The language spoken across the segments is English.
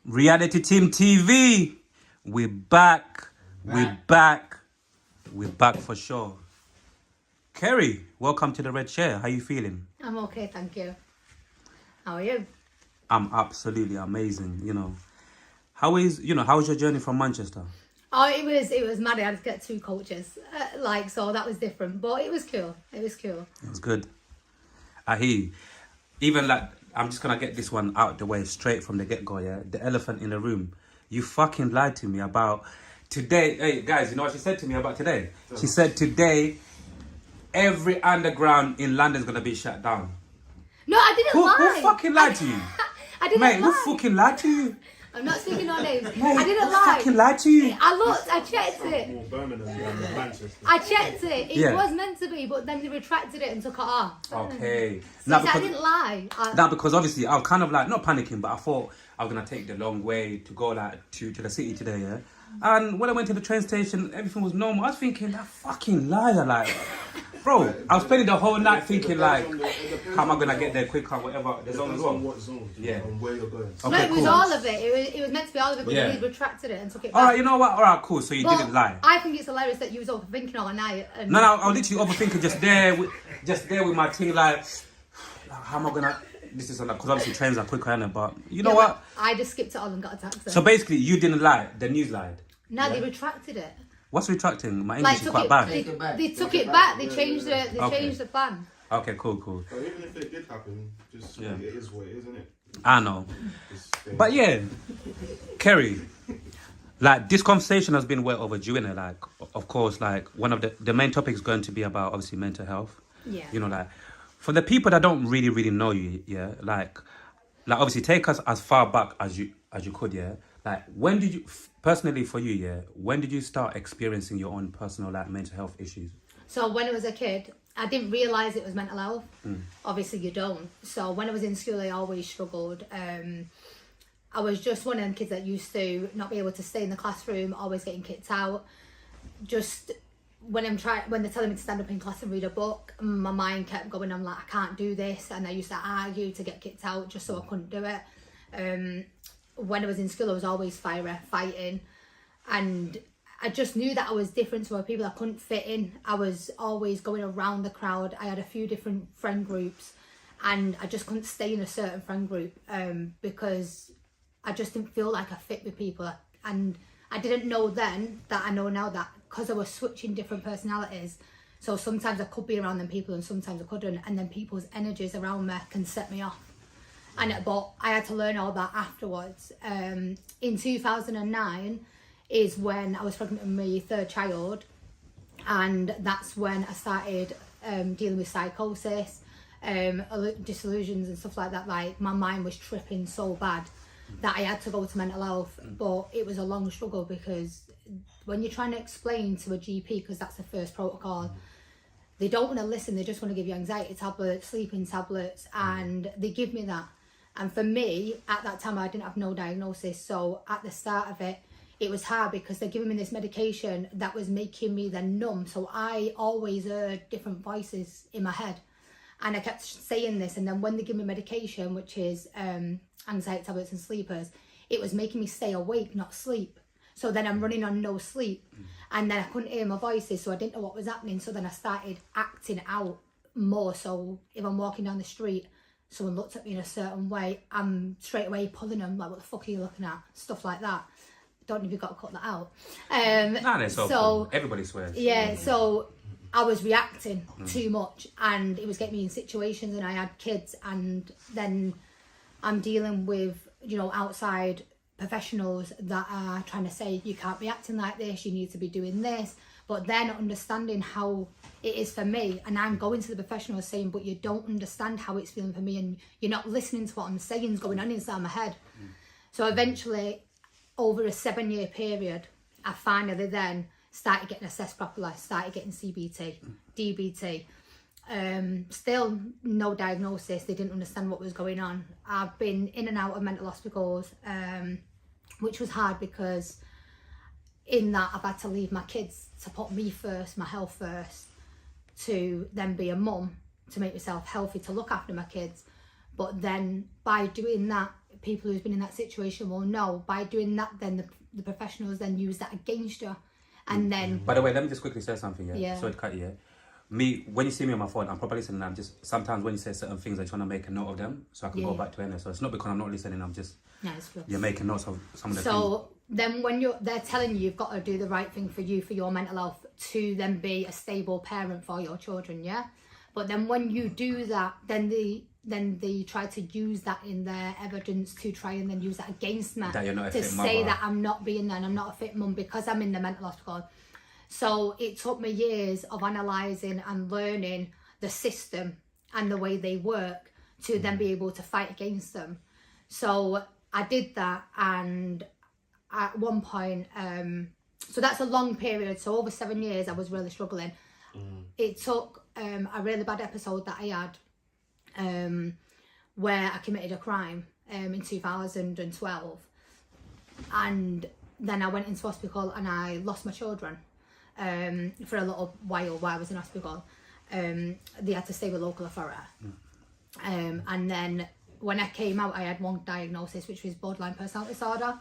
Reality Team TV. We're back. We're back. We're back for sure. Kerry, welcome to the Red Chair. How you feeling? I'm okay, thank you. How are you? I'm absolutely amazing, How was your journey from Manchester? Oh, it was mad. I had to get two coaches, so that was different, but it was cool. It was cool. It was good. I hear you. Even I'm just gonna get this one out the way straight from the get-go, yeah? The elephant in the room. You fucking lied to me about today. Hey, guys, you know what she said to me about today? She said today, every underground in London's gonna be shut down. No, I didn't lie. Who fucking lied to you? I didn't Mate, lie. who fucking lied to you? I'm not speaking on names. Mate, I didn't who lie. fucking lied to you? I looked, I checked it. More Birmingham than Manchester. I checked it. It Yeah. was meant to be, but then they retracted it and took it off. Okay. So I didn't lie. Now, because obviously I was kind of not panicking, but I thought I was gonna take the long way to go to the city today, yeah. And when I went to the train station, everything was normal. I was thinking, that fucking liar, bro. I was spending the whole night thinking, how am I gonna get there quicker, whatever. There's only Depends on what zone, Yeah. and where you're going. No, Okay, it was cool. all of it. It was meant to be all of it, but Yeah. they retracted it and took it back. All right, you know what? All right, cool. So you But didn't lie. I think it's hilarious that you was overthinking all night. And No, I was literally overthinking just there with my thing, how am I gonna? This is because obviously trains are quicker, innit? But you know what? I just skipped it all and got a taxi. So basically, you didn't lie. The news lied. No, they retracted it. What's retracting? My English is took quite it, bad. They took it back. They changed it. They Okay. changed the plan. Okay, cool. But even if it did happen, just Yeah. it is what it is, isn't it? I know. Just, But yeah, Kerry, this conversation has been well overdue, innit? Of course, one of the main topics is going to be about obviously mental health. Yeah. For the people that don't really know you, yeah, obviously take us as far back as you could, yeah. When did you personally for you, yeah? When did you start experiencing your own personal mental health issues? So when I was a kid, I didn't realise it was mental health. Obviously, you don't. So when I was in school, I always struggled. I was just one of them kids that used to not be able to stay in the classroom, always getting kicked out. Just when they're telling me to stand up in class and read a book, my mind kept going. I'm like, I can't do this, and I used to argue to get kicked out just so I couldn't do it. When I was in school, I was always fighting, and I just knew that I was different to other people. I couldn't fit in. I was always going around the crowd. I had a few different friend groups, and I just couldn't stay in a certain friend group because I just didn't feel like I fit with people. And I didn't know then that I know now that because I was switching different personalities, so sometimes I could be around them people and sometimes I couldn't, and then people's energies around me can set me off. But I had to learn all that afterwards. In 2009 is when I was pregnant with my third child, and that's when I started dealing with psychosis, disillusions and stuff like that. My mind was tripping so bad that I had to go to mental health, but it was a long struggle because when you're trying to explain to a GP, because that's the first protocol, they don't want to listen. They just want to give you anxiety tablets, sleeping tablets, and they give me that. And for me, at that time, I didn't have no diagnosis. So at the start of it, it was hard because they're giving me this medication that was making me then numb. So I always heard different voices in my head. And I kept saying this. And then when they give me medication, which is anxiety tablets and sleepers, it was making me stay awake, not sleep. So then I'm running on no sleep. And then I couldn't hear my voices, so I didn't know what was happening. So then I started acting out more. So if I'm walking down the street, someone looked at me in a certain way, I'm straight away pulling them, like, what the fuck are you looking at? Stuff like that. Don't know if you've got to cut that out. Nah, that's so cool. Everybody swears. Yeah, so I was reacting too much, and it was getting me in situations, and I had kids, and then I'm dealing with, outside professionals that are trying to say, you can't be acting like this, you need to be doing this, but they're not understanding how it is for me. And I'm going to the professionals saying, but you don't understand how it's feeling for me, and you're not listening to what I'm saying is going on inside my head. So eventually, over a 7-year period, I finally then started getting assessed properly, started getting CBT, DBT. Still no diagnosis. They didn't understand what was going on. I've been in and out of mental hospitals, which was hard because in that I've had to leave my kids to put me first, my health first, to then be a mum, to make myself healthy, to look after my kids. But then by doing that, people who's been in that situation will know, by doing that, then the professionals then use that against you. And then... By the way, let me just quickly say something, Yeah. Sorry to cut you, Me, when you see me on my phone, I'm probably listening, I'm just, sometimes when you say certain things, I just want to make a note of them, so I can go back to it. So it's not because I'm not listening, I'm just, you're making notes of some of the things. So then when they're telling you you've got to do the right thing for you, for your mental health, to then be a stable parent for your children, yeah? But then when you do that, then they try to use that in their evidence to try and then use that against me, that you're not a to fit say mother. that I'm not being there and I'm not a fit mum because I'm in the mental hospital. So it took me years of analysing and learning the system and the way they work to then be able to fight against them. So I did that, and at one point, so that's a long period, so over 7 years I was really struggling. It took a really bad episode that I had where I committed a crime in 2012, and then I went into hospital and I lost my children for a little while I was in hospital. They had to stay with local authority. And then when I came out, I had one diagnosis, which was borderline personality disorder.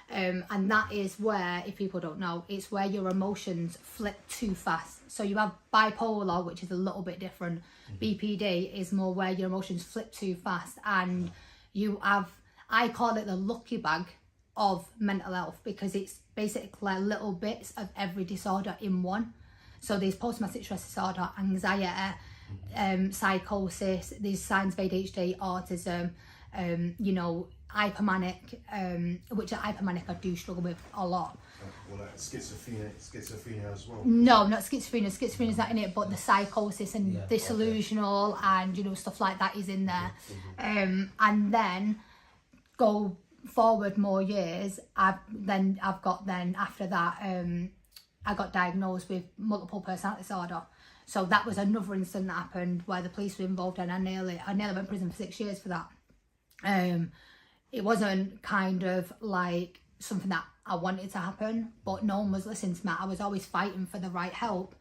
And that is where, if people don't know, it's where your emotions flip too fast. So you have bipolar, which is a little bit different. BPD is more where your emotions flip too fast, and you have, I call it the lucky bag of mental health, because it's basically little bits of every disorder in one. So there's post-traumatic stress disorder, anxiety, psychosis, there's signs of ADHD, autism, hypermanic, which hypermanic I do struggle with a lot. Well, like schizophrenia as well. No, not schizophrenia. Schizophrenia's not in it, but the psychosis and delusional and stuff like that is in there. And then go forward more years, I've got after that, I got diagnosed with multiple personality disorder. So that was another incident that happened where the police were involved, and I nearly went to prison for 6 years for that. It wasn't kind of like something that I wanted to happen, but no one was listening to me. I was always fighting for the right help,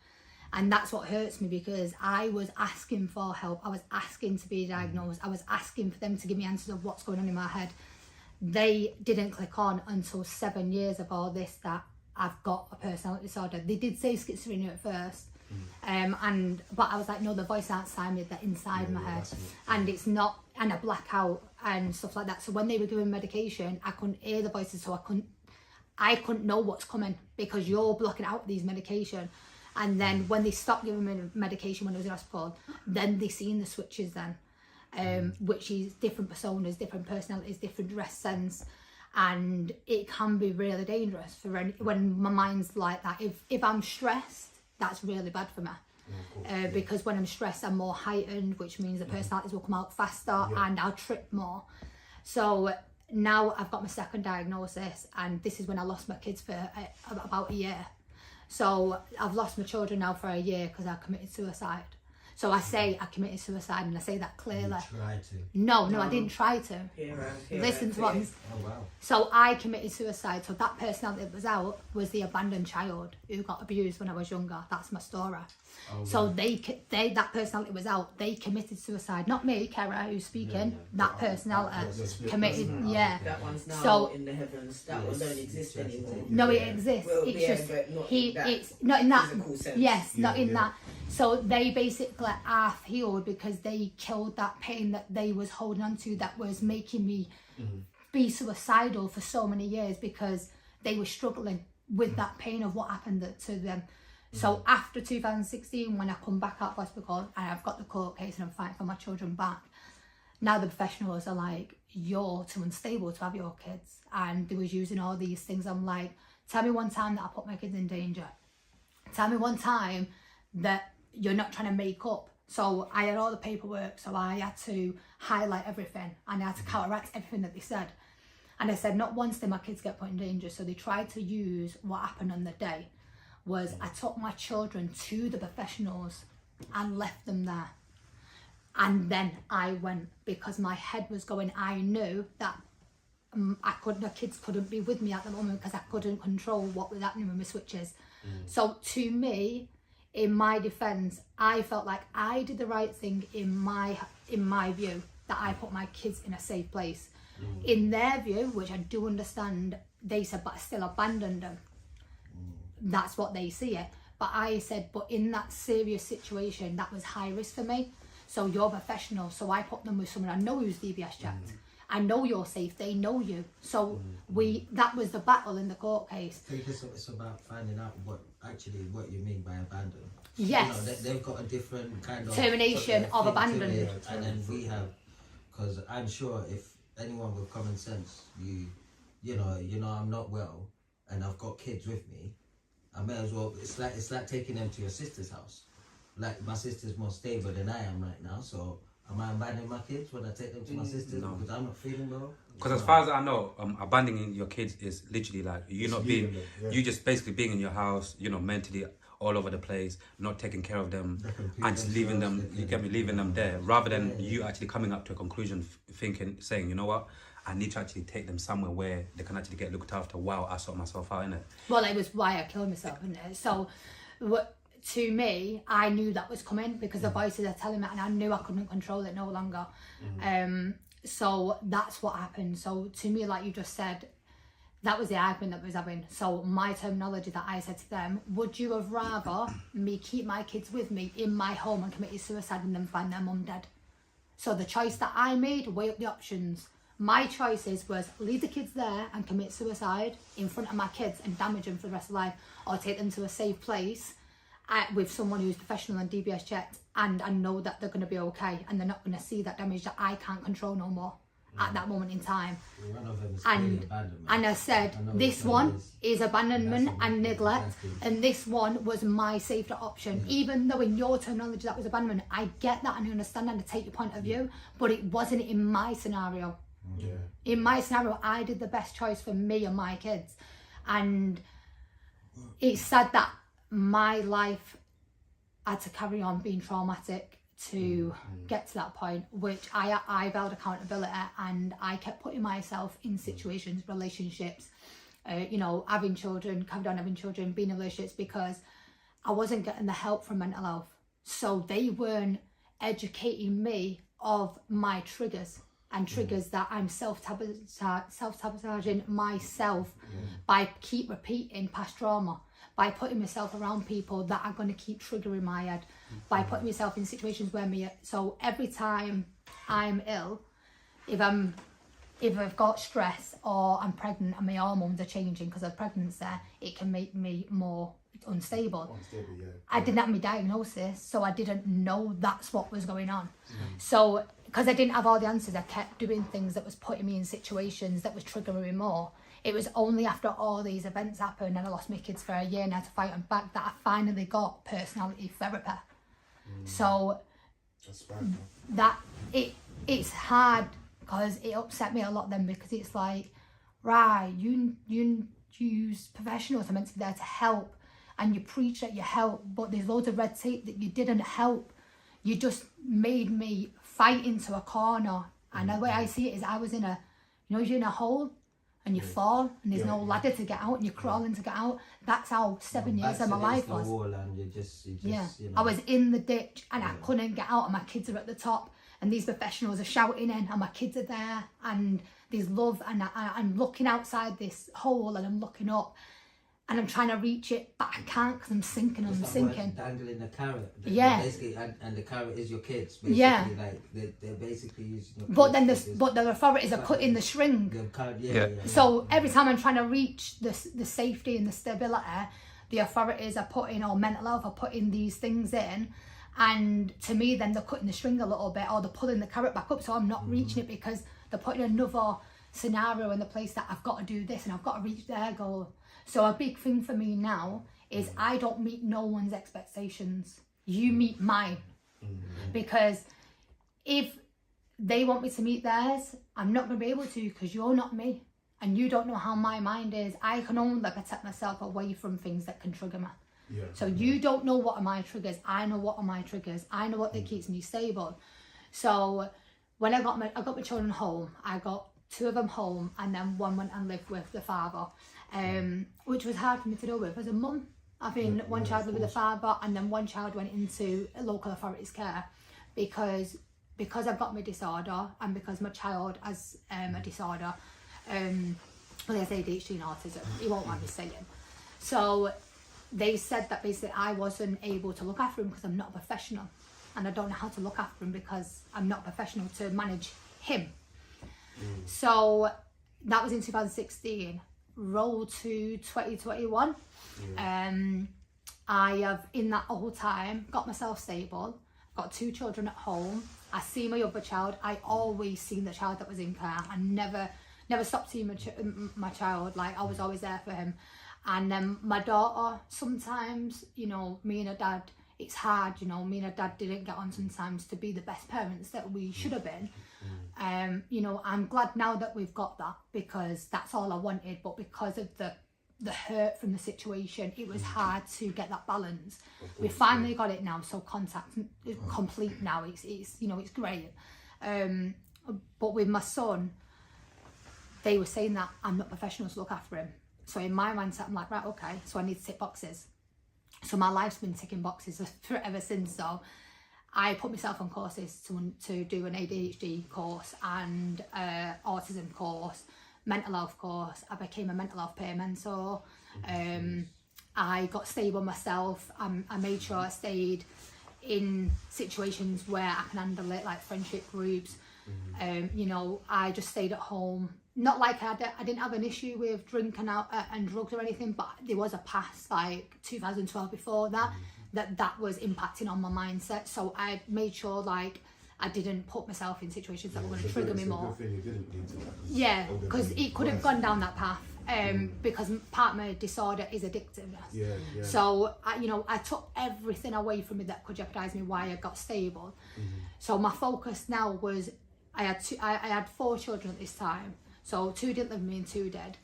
and that's what hurts me, because I was asking for help. I was asking to be diagnosed. I was asking for them to give me answers of what's going on in my head. They didn't click on until 7 years of all this that I've got a personality disorder. They did say schizophrenia at first, but I was like, no, the voice outside me, that inside my head, and it's not, and I black out and stuff like that. So when they were giving medication, I couldn't hear the voices, so I couldn't know what's coming, because you're blocking out these medication. And then when they stopped giving me medication when I was in hospital, then they seen the switches then, which is different personas, different personalities, different dress sense. And it can be really dangerous for when my mind's like that. If I'm stressed, that's really bad for me. Because when I'm stressed, I'm more heightened, which means the personalities will come out faster and I'll trip more. So now I've got my second diagnosis, and this is when I lost my kids for about a year. So I've lost my children now for a year because I committed suicide. So I say I committed suicide, and I say that clearly. You tried to. No, I didn't try to. Listen to what I'm... Oh, wow. So I committed suicide. So that personality that was out was the abandoned child who got abused when I was younger. That's my story. Oh, So wow. that personality was out. They committed suicide. Not me, Kerry, who's speaking. That personality committed. Yeah. That one's now So- in the heavens. That one don't exist anymore. No, it exists. Well, It's yeah, just but not he. in that It's not in that. physical sense. Yes, not in yeah. that. So they basically half healed because they killed that pain that they was holding on to, that was making me be suicidal for so many years, because they were struggling with that pain of what happened to them. So after 2016, when I come back out of hospital and I've got the court case and I'm fighting for my children back, now the professionals are like, you're too unstable to have your kids. And they was using all these things. I'm like, tell me one time that I put my kids in danger. Tell me one time that you're not trying to make up. So I had all the paperwork, so I had to highlight everything and I had to counteract everything that they said. And I said, not once did my kids get put in danger. So they tried to use what happened on the day was I took my children to the professionals and left them there. And then I went, because my head was going, I knew that the kids couldn't be with me at the moment because I couldn't control what was happening with my switches. So to me, in my defence, I felt like I did the right thing in my view, that I put my kids in a safe place. In their view, which I do understand, they said, but I still abandoned them. That's what they see it. But I said, but in that serious situation, that was high risk for me. So you're professional. So I put them with someone I know who's DBS checked. I know you're safe. They know you. So that was the battle in the court case. I think it's about finding out what you mean by abandon. Yes. You know, they've got a different kind of termination of thing to abandonment. it, and then we have, because I'm sure if anyone with common sense, you know, I'm not well, and I've got kids with me, I may as well. It's like taking them to your sister's house. Like, my sister's more stable than I am right now, so am I abandoning my kids when I take them to my sister's because I'm not feeling well? Because as far as I know, abandoning your kids is literally like you not being, you just basically being in your house, you know, mentally all over the place, not taking care of them, and just leaving them. You get me, leaving them there, rather than you actually coming up to a conclusion, saying, you know what, I need to actually take them somewhere where they can actually get looked after while I sort myself out, innit? Well, it was why I killed myself, isn't it? So, to me, I knew that was coming because the voices are telling me, and I knew I couldn't control it no longer. So that's what happened. So to me, like you just said, that was the argument that we was having. So my terminology that I said to them, would you have rather me keep my kids with me in my home and committed suicide and then find their mum dead? So the choice that I made, weigh up the options. My choices was leave the kids there and commit suicide in front of my kids and damage them for the rest of life, or take them to a safe place with someone who's professional and DBS checked, and I know that they're going to be okay and they're not going to see that damage that I can't control no more at that moment in time. One of them is and I said, this one is abandonment and neglect, and this one was my safer option. Even though in your terminology that was abandonment, I get that and I understand and I take your point of view, but it wasn't in my scenario. In my scenario, I did the best choice for me and my kids, and it's sad that my life had to carry on being traumatic to get to that point, which I held accountability, and I kept putting myself in situations, relationships, you know, having children, carried on having children, being in relationships, because I wasn't getting the help from mental health. So they weren't educating me of my triggers, and triggers that I'm self-sabotaging myself by keep repeating past trauma, by putting myself around people that are going to keep triggering my head, by putting myself in situations where so every time I'm ill, if I've got stress or I'm pregnant and my hormones are changing because of pregnancy, it can make me more unstable. I didn't have my diagnosis, so I didn't know that's what was going on. So because I didn't have all the answers, I kept doing things that was putting me in situations that was triggering me more. It was only after all these events happened and I lost my kids for a year and I had to fight them back that I finally got personality therapy. So that it's hard because it upset me a lot then, because it's like, right, you use professionals are meant to be there to help, and you preach that you help, but there's loads of red tape that you didn't help. You just made me fight into a corner. And the way I see it is I was in you're in a hole and you fall and there's no ladder to get out and you're crawling to get out. That's how 7 years of my life was. And you just, you know. I was in the ditch and I couldn't get out, and my kids are at the top and these professionals are shouting in and my kids are there and there's love, and I'm looking outside this hole and I'm looking up and I'm trying to reach it, but I can't because I'm sinking and I'm sinking. Dangling the carrot. Basically, and the carrot is your kids. Basically, like they're basically using your but then the authorities are cutting the string. So every time I'm trying to reach the safety and the stability, the authorities are putting, or mental health are putting these things in, and to me then they're cutting the string a little bit, or they're pulling the carrot back up, so I'm not reaching it because they're putting another scenario in the place that I've got to do this and I've got to reach their goal. So a big thing for me now is I don't meet no one's expectations. You meet mine. Because if they want me to meet theirs, I'm not going to be able to, because you're not me. And you don't know how my mind is. I can only protect myself away from things that can trigger me. So you don't know what are my triggers. I know what are my triggers. I know what that keeps me stable. So when I got my children home, I got 2 of them home, and then 1 went and lived with the father. Which was hard for me to deal with as a mum, having 1 child lived with the father and then 1 child went into a local authority's care, because because I've got my disorder and because my child has a disorder, well, he has ADHD and autism, he won't mind me saying. So they said that basically I wasn't able to look after him because I'm not a professional, and I don't know how to look after him because I'm not a professional to manage him. So that was in 2016. Roll to 2021. I have, in that whole time, got myself stable, got 2 children at home. I see my other child. I always seen the child that was in care. I never stopped seeing my child. Like, I was always there for him. And then my daughter, sometimes, you know, me and her dad, it's hard, you know, me and her dad didn't get on sometimes to be the best parents that we should have been. You know, I'm glad now that we've got that, because that's all I wanted. But because of the hurt from the situation, it was hard to get that balance. We finally got it now, so contact is complete now. It's you know, it's great. But with my son, they were saying that I'm not professional to look after him. So in my mindset, I'm like, right, okay, so I need to tick boxes. So my life's been ticking boxes ever since. So I put myself on courses to do an ADHD course and autism course, mental health course. I became a mental health peer mentor. I got stable myself. I made sure I stayed in situations where I can handle it, like friendship groups. You know, I just stayed at home. Not like I didn't have an issue with drinking out and drugs or anything, but there was a past, like 2012 before that was impacting on my mindset. So I made sure, like, I didn't put myself in situations that were going to trigger me more. Good thing you didn't need to. Yeah, because it could have gone down that path. Because part of my disorder is addictiveness. Yeah. So you know, I took everything away from me that could jeopardize me while I got stable. So my focus now was, I had 4 children at this time. So 2 didn't live with me and 2 dead.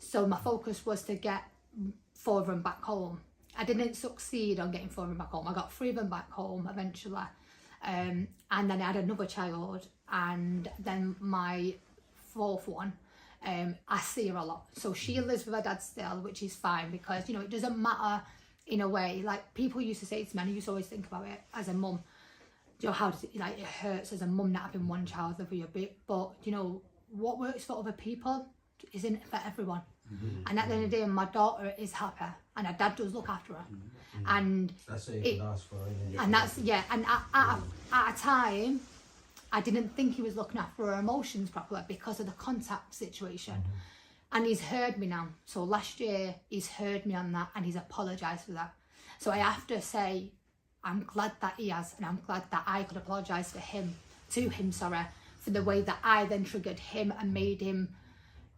So my focus was to get 4 of them back home. I didn't succeed on getting 4 of them back home. I got 3 of them back home eventually. And then I had another child, and then my 4th one, I see her a lot. So she lives with her dad still, which is fine, because, you know, it doesn't matter in a way. Like, people used to say to me, and I used to always think about it as a mum, you know, how does it, like, it hurts as a mum not having one child over your bit, but, you know, what works for other people isn't for everyone. And at the end of the day, my daughter is happy, and her dad does look after her. And that's what you can ask for, isn't it? And that's, yeah, and at a time, I didn't think he was looking after her emotions properly because of the contact situation. And he's heard me now. So last year, he's heard me on that, and he's apologised for that. So I have to say, I'm glad that he has, and I'm glad that I could apologise to him, for the way that I then triggered him and made him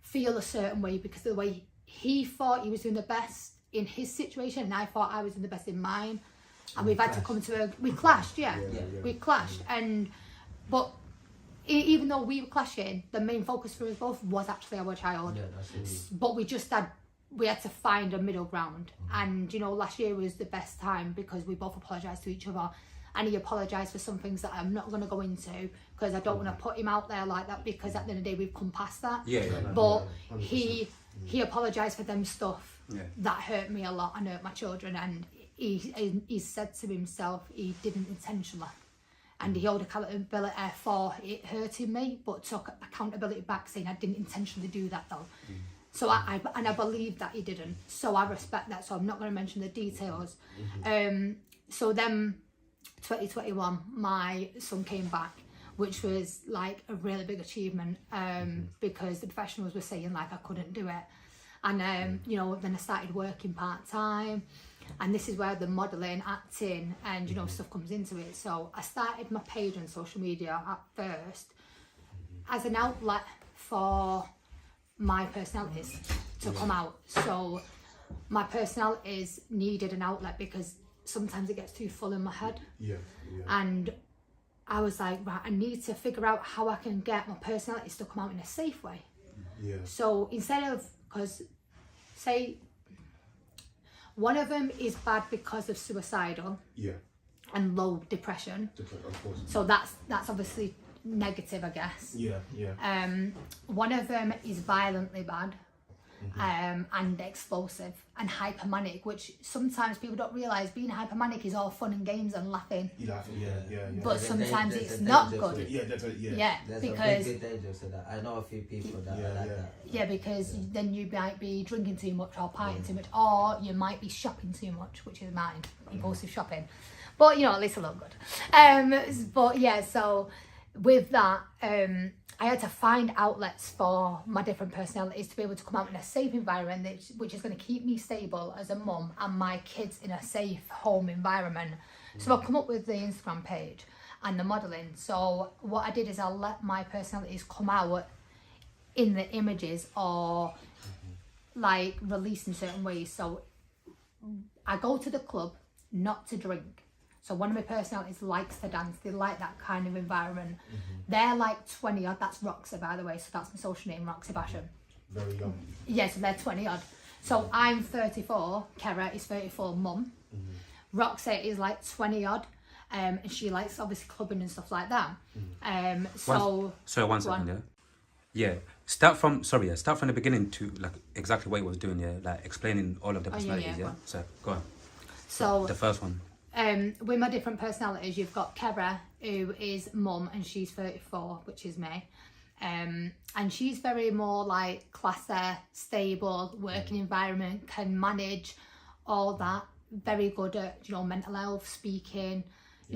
feel a certain way, because of the way he thought he was doing the best in his situation, and I thought I was doing the best in mine. And we've had to come to we clashed, we clashed. But even though we were clashing, the main focus for us both was actually our child. But we had to find a middle ground. And, you know, last year was the best time because we both apologised to each other. And he apologised for some things that I'm not going to go into, because I don't want to put him out there like that, because at the end of the day we've come past that. But he apologised for them stuff that hurt me a lot and hurt my children, and he said to himself he didn't intentionally, and he held accountability for it hurting me, but took accountability back, saying I didn't intentionally do that though. So I believe that he didn't, so I respect that, so I'm not going to mention the details. So then 2021, my son came back, which was like a really big achievement, because the professionals were saying like I couldn't do it. And you know, then I started working part-time, and this is where the modelling, acting and, you know, stuff comes into it. So I started my page on social media at first as an outlet for my personalities to come out. So my personalities needed an outlet, because sometimes it gets too full in my head. And I was like, right, I need to figure out how I can get my personalities to come out in a safe way. So instead of, because say one of them is bad because of suicidal and low depression, so that's obviously negative, I guess. One of them is violently bad, and explosive and hypermanic, which sometimes people don't realise being hypermanic is all fun and games and laughing. Yeah. But There's a sometimes there's it's a not danger to good. it. Yeah, that's it. Yeah. Yeah, There's because a big danger to that. I know a few people that Yeah, are like yeah. that. yeah, because then you might be drinking too much or partying too much, or you might be shopping too much, which is mine, impulsive shopping. But at least I look good. But yeah, so with that, I had to find outlets for my different personalities to be able to come out in a safe environment, which is going to keep me stable as a mum and my kids in a safe home environment. So I've come up with the Instagram page and the modelling. So what I did is I let my personalities come out in the images or like released in certain ways. So I go to the club not to drink. So one of my personalities likes to dance. They like that kind of environment. They're like 20 odd. That's Roxy, by the way. So that's my social name, Roxy Basham. Very young. Yeah, so they're 20 odd. So I'm 34. Kerry is 34, mum. Roxy is like 20 odd. And she likes obviously clubbing and stuff like that. Sorry, one second, yeah. Yeah. Start from the beginning to like exactly what he was doing, yeah, like explaining all of the personalities, go on. So go on. So The first one. with my different personalities, you've got Kerry, who is mum, and she's 34, which is me. And she's very more like classy, stable, working environment, can manage all that. Very good at, mental health, speaking.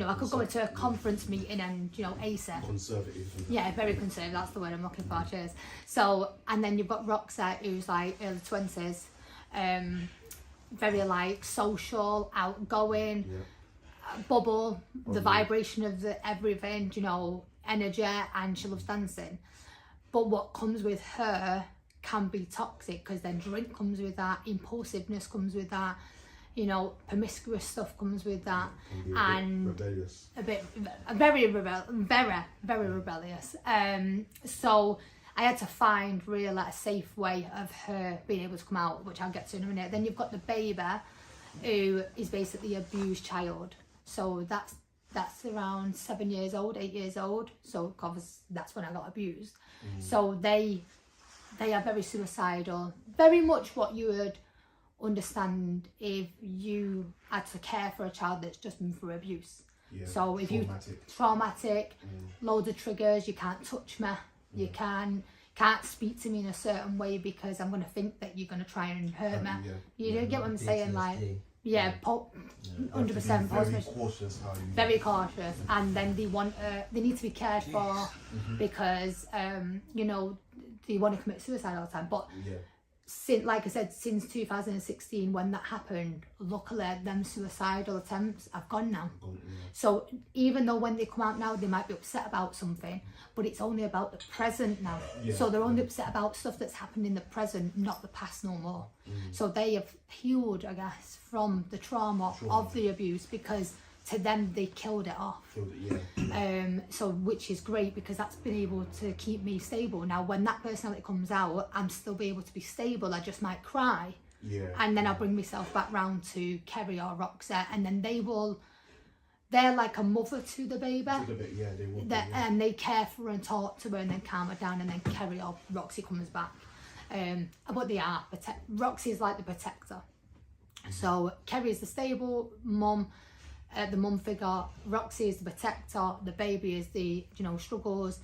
I could go into a conference meeting and, ace it. Conservative. Yeah, very conservative, that's the word I'm looking for, cheers. So, and then you've got Roxy, who's like early 20s. Very like social, outgoing, bubble, the vibration of everything, energy, and she loves dancing. But what comes with her can be toxic, because then drink comes with that, impulsiveness comes with that, promiscuous stuff comes with that, and rebellious. very rebellious. So I had to find really a safe way of her being able to come out, which I'll get to in a minute. Then you've got the baby, who is basically an abused child. So that's around 7 years old, 8 years old. So obviously that's when I got abused. So they are very suicidal, very much what you would understand if you had to care for a child that's just been through abuse. Yeah. So if traumatic, loads of triggers, you can't touch me, you can't speak to me in a certain way because I'm going to think that you're going to try and hurt me. You don't get what I'm saying? Like, 100% very cautious how you... Very cautious, and then they need to be cared for because they want to commit suicide all the time. But since, like I said, since 2016 when that happened, luckily them suicidal attempts have gone now. So even though when they come out now they might be upset about something, but it's only about the present now. So they're only upset about stuff that's happened in the present, not the past no more. So they have healed, I guess, from the trauma of the abuse, because to them they killed it off. So which is great, because that's been able to keep me stable. Now when that personality comes out, I'm still be able to be stable. I just might cry, and then I'll bring myself back round to Kerry or Roxy, and then they're like a mother to the baby. They will. And they care for her and talk to her and then calm her down, and then Kerry or Roxy comes back. But they are Roxy is like the protector. So Kerry is the stable mum, the mum figure. Roxy is the protector. The baby is the struggles.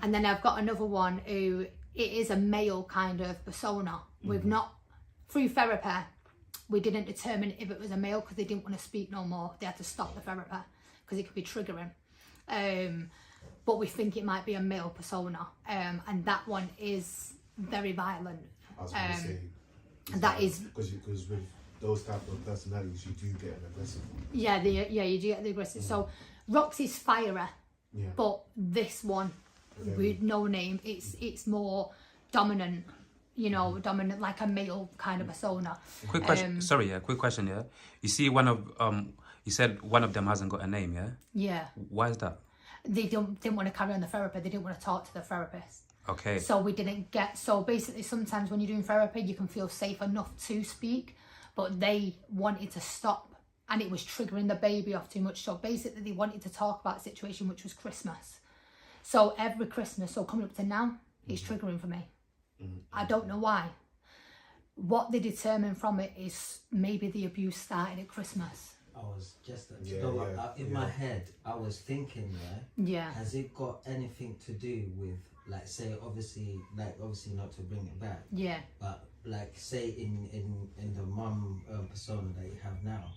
And then I've got another one who it is a male kind of persona. We've not, through therapy, we didn't determine if it was a male because they didn't want to speak no more. They had to stop the therapy because it could be triggering. But we think it might be a male persona, and that one is very violent. I was going to say, and that is because with those type of personalities, you do get an aggressive one. You do get the aggressive. So Roxy's fiery, but this one with no name, it's more dominant. Dominant, like a male kind of persona. Quick question. Quick question. Yeah, you see, you said one of them hasn't got a name. Yeah. Yeah. Why is that? They didn't want to carry on the therapy. They didn't want to talk to the therapist. Okay. So we didn't get. So basically, sometimes when you're doing therapy, you can feel safe enough to speak, but they wanted to stop, and it was triggering the baby off too much. So basically, they wanted to talk about a situation, which was Christmas. So every Christmas, so coming up to now, it's triggering for me. I don't know why. what they determine from it is maybe the abuse started at Christmas. I was just in Yeah. my head. I was thinking, Yeah. has it got anything to do with, like, say, obviously not to bring it back, Yeah. but like, say in the mum persona that you have now,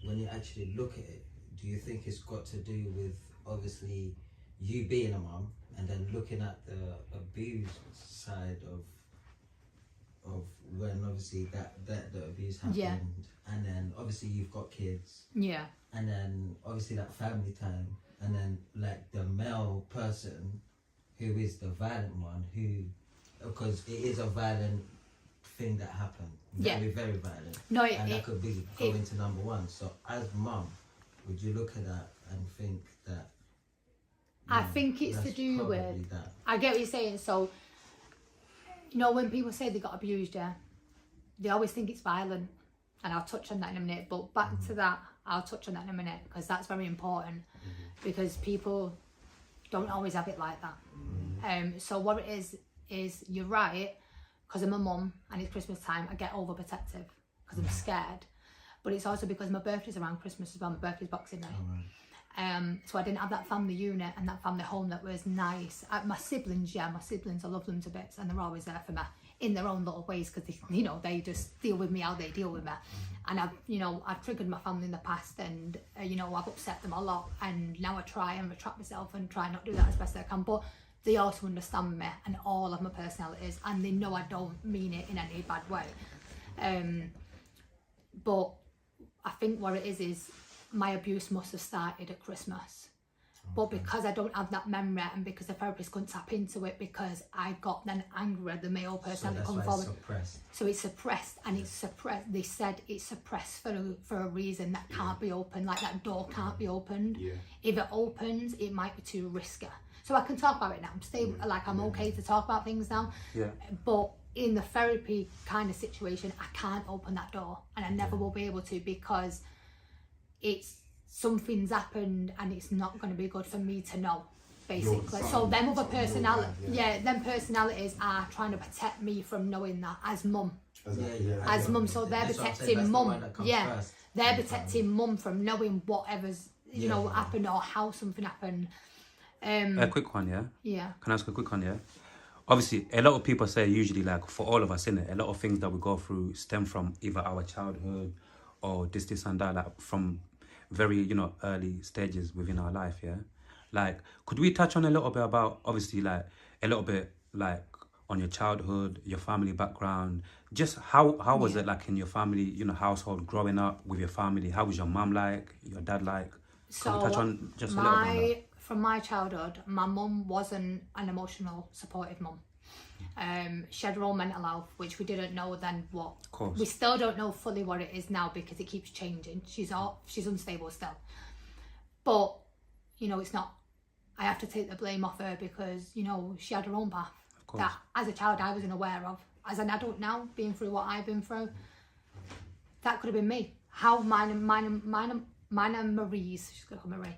when you actually look at it, do you think it's got to do with obviously you being a mum and then looking at the abuse side of when obviously that the abuse happened, Yeah. and then obviously you've got kids, Yeah. and then obviously that family time, and then like the male person who is the violent one, who, because it is a violent thing that happened, very very violent, No, and that could be going to number one. So as mum, would you look at that and think that, I think it's to that's do probably with, that. I get what you're saying. So, you know, when people say they got abused, yeah, they always think it's violent. And I'll touch on that in a minute. But back to that, I'll touch on that in a minute because that's very important because people don't always have it like that. So what it is you're right, because I'm a mum and it's Christmas time, I get overprotective because I'm scared. But it's also because my birthday's around Christmas as well. My birthday's Boxing Day. So I didn't have that family unit and that family home that was nice. My siblings, I love them to bits and they're always there for me in their own little ways because they just deal with me how they deal with me. And I've triggered my family in the past and I've upset them a lot, and now I try and retract myself and try not to do that as best I can. But they also understand me and all of my personalities, and they know I don't mean it in any bad way. But I think what it is my abuse must have started at Christmas. But because I don't have that memory, and because the therapist couldn't tap into it, because I got then angry at the male personality come forward. So it's suppressed, and it's suppressed. They said it's suppressed for a reason that can't be opened. Like that door can't be opened. Yeah. If it opens, it might be too risky. So I can talk about it now. I'm stable. Like I'm okay to talk about things now. Yeah. But in the therapy kind of situation, I can't open that door, and I never will be able to, because something's happened and it's not going to be good for me to know, basically. So them other them personalities are trying to protect me from knowing that as mum. As mum, so they're protecting mum. Yeah, they're protecting mum from knowing whatever's happened or how something happened. A quick one, yeah? Yeah. Can I ask a quick one, yeah? Obviously, a lot of people say usually, like, for all of us, innit, a lot of things that we go through stem from either our childhood or this and that, like, from very, early stages within our life, yeah? Like, could we touch on a little bit about, obviously, like, a little bit, like, on your childhood, your family background, just how was it, like, in your family, household, growing up with your family? How was your mum like, your dad like? Can we touch on just a little bit on that? From my childhood, my mum wasn't an emotional, supportive mum. She had her own mental health, which we didn't know then what. Of course. We still don't know fully what it is now because it keeps changing. She's unstable still. But, it's not, I have to take the blame off her because, she had her own path. Of course. That as a child I wasn't aware of. As an adult now, being through what I've been through, that could have been me. How mine and Marie's, she's going to call Marie.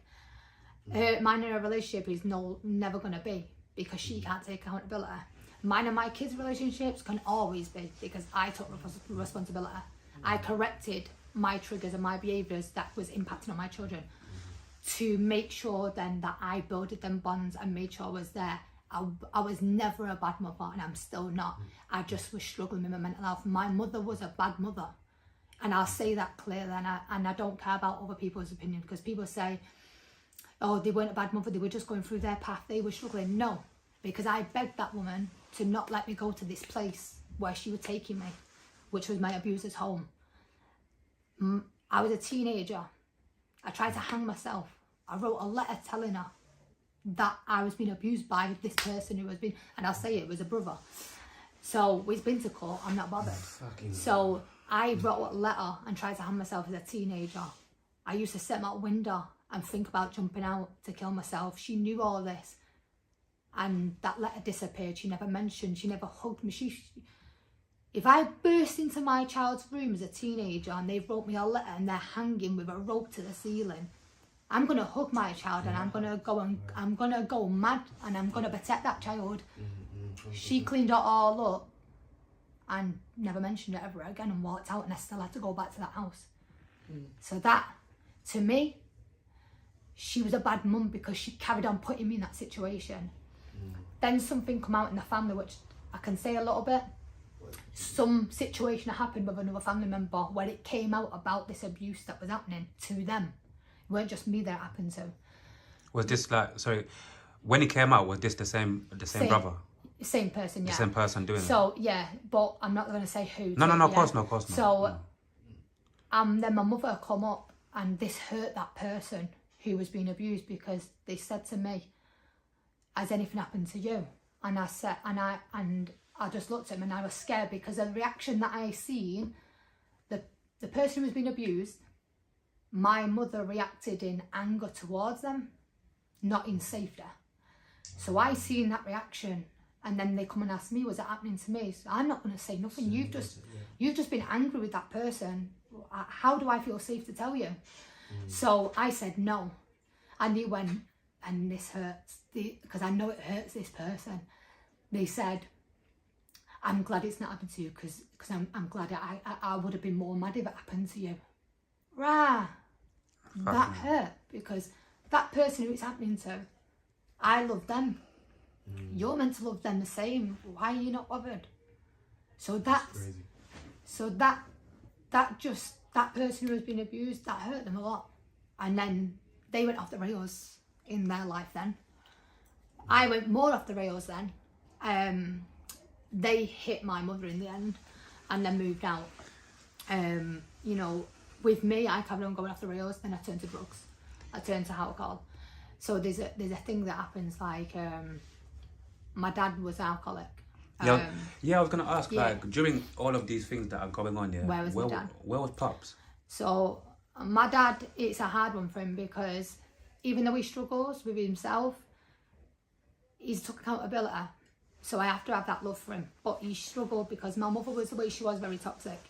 Mine and her relationship is never going to be because she can't take accountability. Mine and my kids' relationships can always be because I took responsibility. I corrected my triggers and my behaviours that was impacting on my children to make sure then that I builded them bonds and made sure I was there. I was never a bad mother, and I'm still not. I just was struggling with my mental health. My mother was a bad mother, and I'll say that clearly, and I don't care about other people's opinion because people say, oh, they weren't a bad mother, they were just going through their path, they were struggling. No, because I begged that woman to not let me go to this place where she was taking me, which was my abuser's home. I was a teenager. I tried to hang myself. I wrote a letter telling her that I was being abused by this person who has been, and I'll say it was a brother. So it's been to court, I'm not bothered. So I wrote a letter and tried to hang myself as a teenager. I used to sit out window and think about jumping out to kill myself. She knew all this. And that letter disappeared. She never mentioned, she never hugged me. If I burst into my child's room as a teenager and they've wrote me a letter and they're hanging with a rope to the ceiling, I'm going to hug my child and I'm going to go mad and I'm going to protect that child. She cleaned it all up and never mentioned it ever again and walked out, and I still had to go back to that house. So that, to me, she was a bad mum because she carried on putting me in that situation. Then something come out in the family, which I can say a little bit. Some situation happened with another family member where it came out about this abuse that was happening to them. It weren't just me that it happened to. Was this like, sorry, when it came out, was this the same brother? Same person, yeah. The same person doing it? So, yeah, but I'm not going to say who. No, of course yeah. not, of course not. So, then my mother come up, and this hurt that person who was being abused, because they said to me, has anything happened to you? And I said, and I just looked at him, and I was scared because of the reaction that I seen. The person who was being abused, my mother reacted in anger towards them, not in safety. So I seen that reaction, and then they come and ask me, was it happening to me? So I'm not going to say nothing. You've just been angry with that person. How do I feel safe to tell you? So I said no, and he went, and this hurts, because I know it hurts this person. They said, I'm glad it's not happened to you, because I'm glad I would have been more mad if it happened to you. Rah, that hurt, because that person who it's happening to, I love them. You're meant to love them the same. Why are you not bothered? So that's crazy. So that person who was being abused, that hurt them a lot. And then they went off the rails in their life then. I went more off the rails then. They hit my mother in the end and then moved out. You know, with me, I carried on going off the rails, then I turned to drugs. I turned to alcohol. So there's a thing that happens, like, my dad was alcoholic. Yeah, I was going to ask, yeah. like, during all of these things that are going on, yeah, Where was my dad? Where was Pops? So my dad, it's a hard one for him, because even though he struggles with himself, he's took accountability. So I have to have that love for him. But he struggled because my mother was the way she was, very toxic.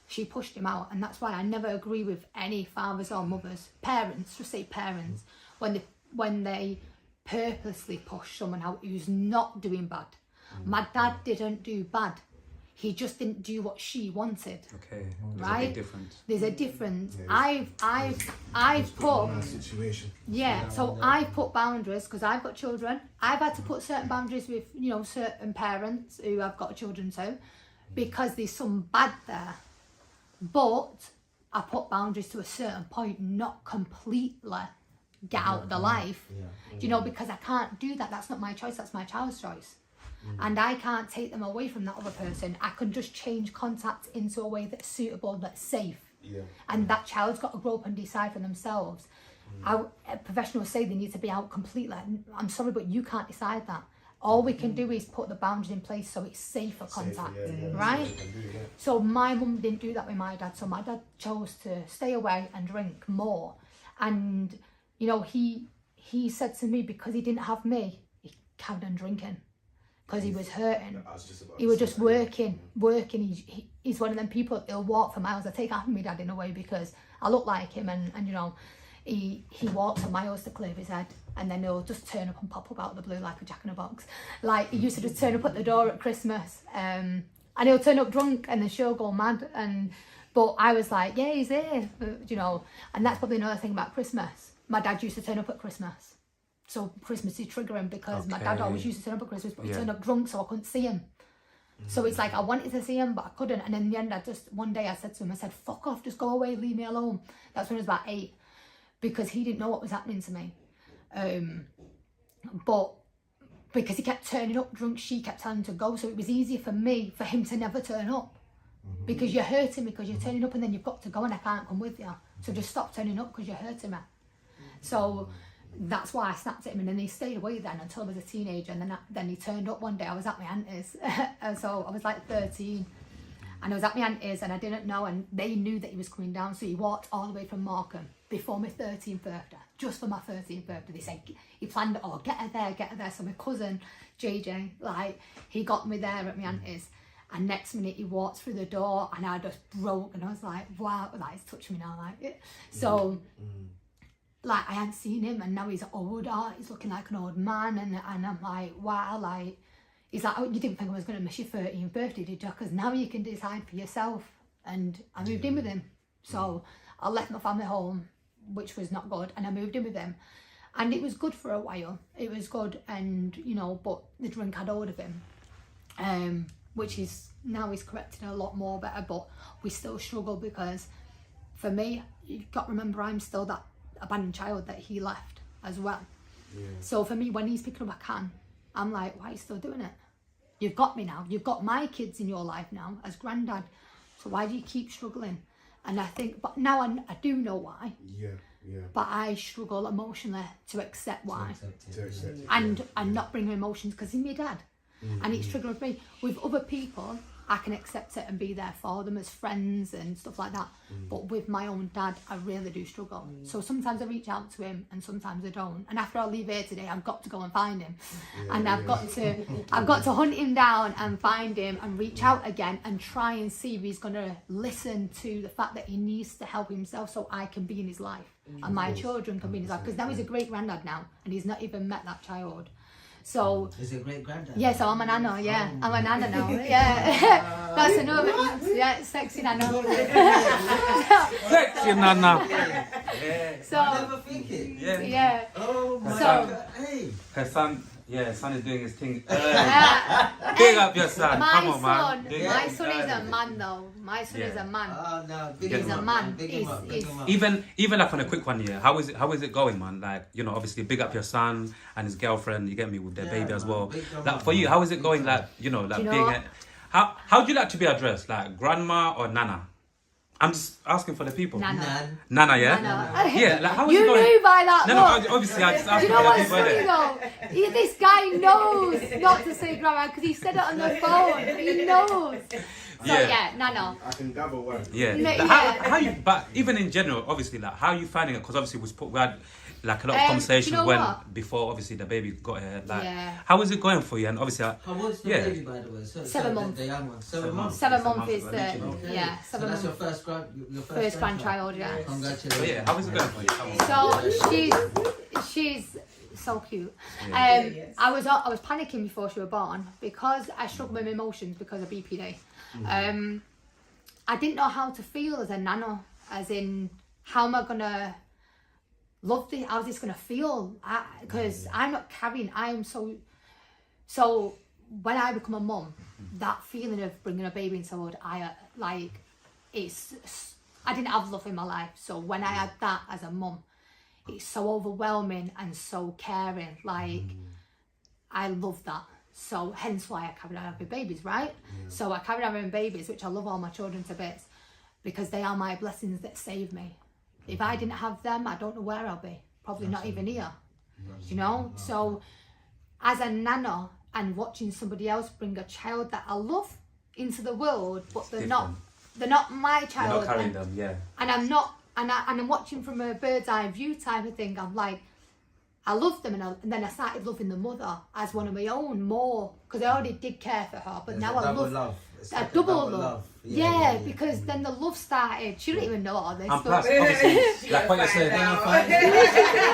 She pushed him out, and that's why I never agree with any fathers or mothers, parents, just say parents, when they purposely push someone out who's not doing bad. My dad didn't do bad. He just didn't do what she wanted. Okay, there's right? a big difference. There's a difference. I've put situation. yeah. So I put boundaries because I've got children. I've had to put certain boundaries with certain parents who I've got children to, because there's some bad there. But I put boundaries to a certain point, not completely get out of the life. Because I can't do that. That's not my choice. That's my child's choice. And I can't take them away from that other person. I can just change contact into a way that's suitable, that's safe. And that child's got to grow up and decide for themselves. Professionals say they need to be out completely. I'm sorry, but you can't decide that. All we can do is put the boundaries in place so it's safe for contact, right? So my mum didn't do that with my dad. So my dad chose to stay away and drink more. And, he said to me, because he didn't have me, he carried on drinking. Because he was hurting. He was just working. He's one of them people, he'll walk for miles. I take after me dad in a way, because I look like him, and he walks for miles to clear his head, and then he'll just turn up and pop up out of the blue like a jack-in-a-box. Like, he used to just turn up at the door at Christmas, and he'll turn up drunk and the show go mad. But I was like, yeah, he's there, and that's probably another thing about Christmas. My dad used to turn up at Christmas. So Christmas is triggering, because my dad always used to turn up at Christmas, but he turned up drunk, so I couldn't see him. So it's like I wanted to see him, but I couldn't. And in the end, one day I said to him, I said, fuck off, just go away, leave me alone. That's when I was about 8, because he didn't know what was happening to me. But because he kept turning up drunk, she kept telling him to go. So it was easier for him to never turn up. Because you're hurting me, because you're turning up and then you've got to go and I can't come with you. So just stop turning up because you're hurting me. So that's why I snapped at him, and then he stayed away then until I was a teenager, and then he turned up one day. I was at my auntie's, and so I was like 13, and I was at my auntie's, and I didn't know, and they knew that he was coming down, so he walked all the way from Markham before my 13th birthday, just for my 13th birthday. They said he planned it all, get her there. So my cousin JJ, like, he got me there at my auntie's, and next minute he walked through the door, and I just broke, and I was like, wow, like, it's touching me now, like, so. Like, I hadn't seen him, and now he's older, he's looking like an old man, and I'm like, wow, like, he's like, oh, you didn't think I was going to miss your 13th birthday, did you? Because now you can decide for yourself. And I moved in with him. So I left my family home, which was not good, and I moved in with him. And it was good for a while. It was good, and, you know, but the drink had hold of him, which is, now he's corrected a lot more better, but we still struggle because, for me, you've got to remember I'm still that abandoned child that he left as well. Yeah. So for me, when he's picking up a can, I'm like, why are you still doing it? You've got me now. You've got my kids in your life now as granddad. So why do you keep struggling? And I think, but now I do know why. Yeah. But I struggle emotionally to accept why. To accept it. And not bring emotions, because he's my dad. And it's triggering me. With other people, I can accept it and be there for them as friends and stuff like that. But with my own dad, I really do struggle. So sometimes I reach out to him and sometimes I don't. And after I leave here today, I've got to go and find him. And I've got to hunt him down and find him and reach out again and try and see if he's going to listen to the fact that he needs to help himself so I can be in his life. And my children can be in his life. Because now he's a great granddad now and he's not even met that child. So is it great granddad? Yeah, so I'm a nana, yeah. I'm a nana now. Yeah. That's another, yeah, sexy nana. Sexy nana. Yeah. So I never think it. Yeah. Oh my So- God. Hey. Her son, son is doing his thing. Big up your son. Come on, man. My son is a man though. My son is a man. Oh no, big He's him a up, man. Big him up, big him up. Even like on a quick one, how is it going, man? Like, you know, obviously big up your son and his girlfriend, you get me, with their baby as man, well. big them Like up, for you, man. how is it Big going? them Like, up. you know, like Do you being know how do you like to be addressed? Like grandma or nana? I'm just asking for the people. Nana. Nana, yeah? Nana. Yeah, like how is You it going? knew by that look. No, obviously I just Do asked you for know the what's people funny there. though? This guy knows not to say grandma because he said it on the phone. He knows. So yeah, Nana. I can gather one. Yeah. No, Like, yeah. how you, but even in general, obviously, like how are you finding it? Because obviously we had like a lot of conversations you know when what? before obviously the baby got here. Like, Yeah. how is it going for you? And obviously, How old's the Yeah. baby, by the way? 7 months. The young one. 7 months. 7 months, months is I the mentioned. Okay. yeah. So 7 that's months. your First grandchild, yeah. Congratulations. so yeah, how is it going for you? Come on. So she's so cute. I was panicking before she was born because I struggled with my emotions because of BPD. I didn't know how to feel as a nana, as in how am I gonna love this? How's this gonna feel? Because I'm not carrying. I am so. When I become a mum, that feeling of bringing a baby into the world, I didn't have love in my life. So when I had that as a mum, it's so overwhelming and so caring. Like I love that. So hence why I carried on having babies, right? So I carried on having babies, which I love all my children to bits, because they are my blessings that save me. If I didn't have them, I don't know where I'll be. Probably not even here. You know? So as a nana and watching somebody else bring a child that I love into the world, but they're not my child. You're not carrying them, yeah. And I'm not, and I'm watching from a bird's eye view type of thing. I'm like, I love them, and then I started loving the mother as one of my own more, because I already did care for her, but now I love It's a like double love. Yeah, Yeah. because then the love started. She didn't even know all this. And but- plus, obviously, like what you're saying, Yeah.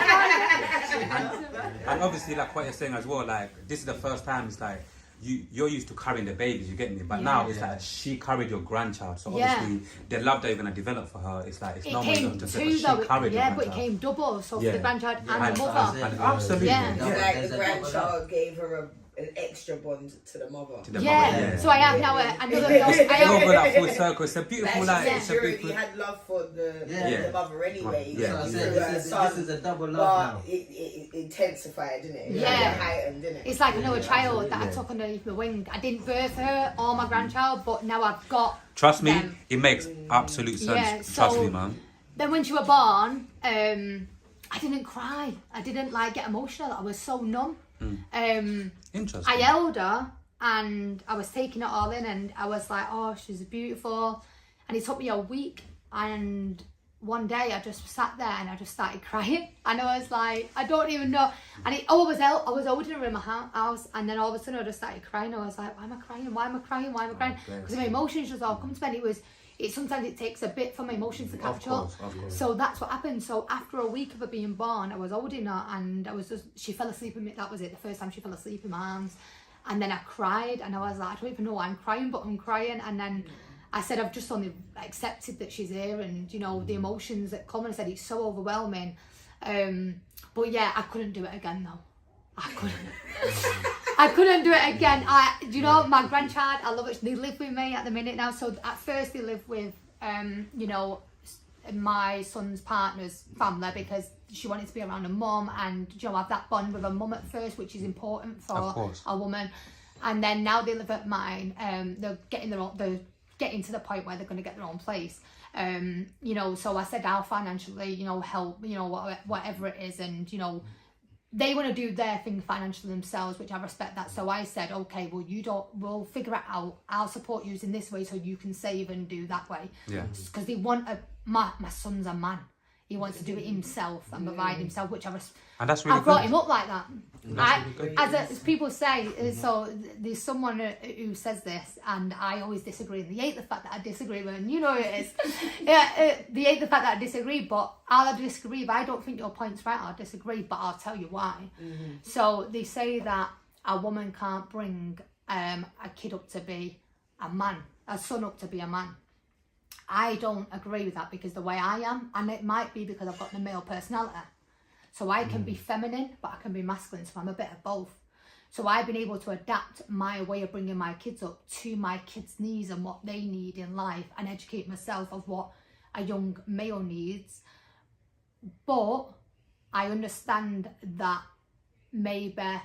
and obviously, like what you're saying as well, like this is the first time it's like you're used to carrying the babies, you get me, but now it's like she carried your grandchild, so obviously the love that you're gonna develop for her, it's like it's It not more came than two she though, carried your yeah, but it grandchild. came double, so Yeah. for the grandchild and And- the mother. and absolutely, Yeah. It's yeah. like There's the a double grandchild gave her an extra bond to the mother. To the Yeah. mother, yeah. So I have now another. It's I all have, go that full circle. It's a beautiful, Like, like, it's a she beautiful. had love for the Yeah. mother anyway. Yeah. So I through said, her this son, is a double but love now. it intensified, didn't it? Yeah. It heightened, didn't it? it's like another child that I Yeah. took underneath my wing. I didn't birth her or my grandchild, but now I've got. Trust me, them. it makes absolute sense. Yeah, Trust so- me, man. Then when she was born, I didn't cry. I didn't like get emotional. I was so numb. Interesting. I held her and I was taking it all in, and I was like, oh, she's beautiful. And it took me a week, and one day I just sat there and I just started crying, and I was like, I don't even know. And I was holding her in my house, and then all of a sudden I just started crying. I was like, why am I crying? Why am I crying? Why am I crying? Because my emotions just all come to me. And sometimes it takes a bit for my emotions to catch up. Of course. So that's what happened. So after a week of her being born, I was holding her, and she fell asleep in me. That was it. The first time she fell asleep in my arms. And then I cried, and I was like, I don't even know why I'm crying, but I'm crying. And then I said, I've just only accepted that she's here, and you know, the emotions that come. And I said, it's so overwhelming. But yeah, I couldn't do it again though. I couldn't do it again. You know, my grandchild, I love it. They live with me at the minute now. So at first they lived with, you know, my son's partner's family, because she wanted to be around her mum and, you know, have that bond with her mum at first, which is important for a woman. And then now they live at mine. They're getting to the point where they're going to get their own place. You know, so I said I'll financially, you know, help, you know, whatever it is. And, you know, they want to do their thing financially themselves, which I respect that. So I said, okay, well, we'll figure it out. I'll support you in this way so you can save and do that way. Yeah. Because they want my son's a man. He wants to do it himself and provide himself, which and that's really I brought him up like that. As people say, so there's someone who says this, and I always disagree. They hate the fact that I disagree with, and you know it is. They hate the fact that I disagree, but I'll disagree. If I don't think your point's right, I'll disagree, but I'll tell you why. So they say that a woman can't bring a kid up to be a man, a son up to be a man. I don't agree with that, because the way I am, and it might be because I've got the male personality, so I can be feminine, but I can be masculine, so I'm a bit of both. So I've been able to adapt my way of bringing my kids up to my kids' needs and what they need in life, and educate myself of what a young male needs. But I understand that maybe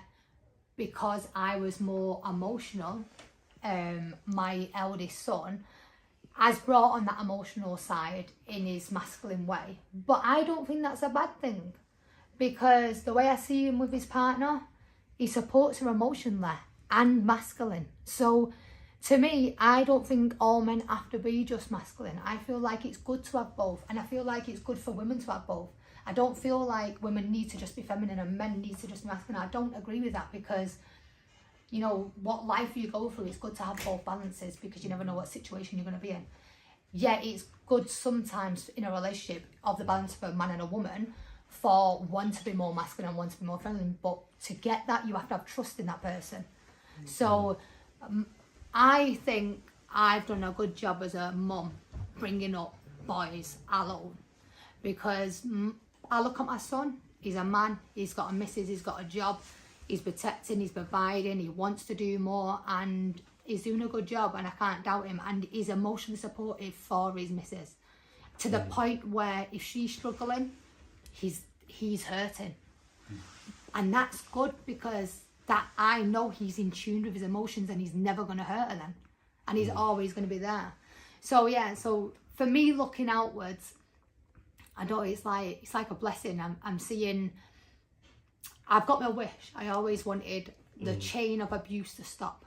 because I was more emotional, my eldest son has brought on that emotional side in his masculine way. But I don't think that's a bad thing, because the way I see him with his partner, he supports her emotionally and masculine. So to me, I don't think all men have to be just masculine. I feel like it's good to have both, and I feel like it's good for women to have both. I don't feel like women need to just be feminine and men need to just be masculine. I don't agree with that, because you know, what life you go through, it's good to have both balances, because you never know what situation you're going to be in. Yeah, it's good sometimes in a relationship of the balance of a man and a woman for one to be more masculine and one to be more feminine. But to get that, you have to have trust in that person. So I think I've done a good job as a mum bringing up boys alone, because I look at my son, he's a man, he's got a missus, he's got a job. He's protecting, he's providing, he wants to do more, and he's doing a good job, and I can't doubt him. And he's emotionally supportive for his missus, to the point where if she's struggling, he's hurting. And that's good, because that I know he's in tune with his emotions, and he's never going to hurt her then. And he's always going to be there. So yeah, so for me, looking outwards, I know it's like a blessing. I'm seeing, I've got my wish. I always wanted the chain of abuse to stop.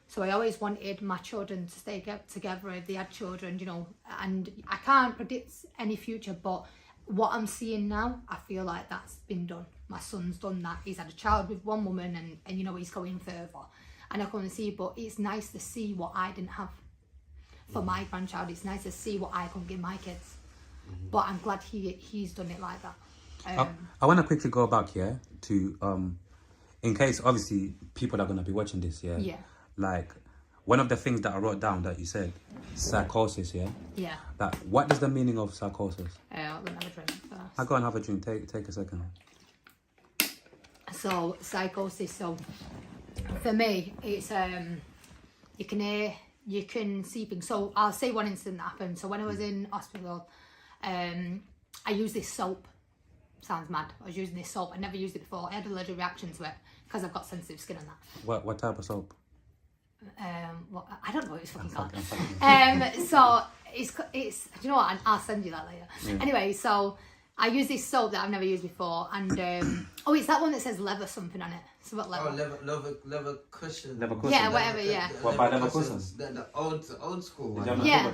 So I always wanted my children to stay together if they had children, you know, and I can't predict any future, but what I'm seeing now, I feel like that's been done. My son's done that. He's had a child with one woman, and you know, he's going further. And I can't see, but it's nice to see what I didn't have for my grandchild. It's nice to see what I can give my kids. But I'm glad he's done it like that. I want to quickly go back here to, in case obviously people are going to be watching this, yeah? Like, one of the things that I wrote down that you said, psychosis, yeah? Yeah. That, what is the meaning of psychosis? I'm going to have a drink first. I'll go and have a drink. Take a second. So, psychosis, so for me, it's, you can hear, you can see things. So I'll say one incident that happened. So when I was in hospital, I used this soap. Sounds mad. I was using this soap. I never used it before. I had an allergic reaction to it because I've got sensitive skin on that. What type of soap? Well, I don't know what it's fucking called. So it's do you know what? I'll send you that later. Yeah. Anyway, so I use this soap that I've never used before, and it's that one that says leather something on it. So what leather? Oh, leather cushion. Leather cushion. Yeah, whatever. Yeah. What, by leather cushions? The old school one. Yeah.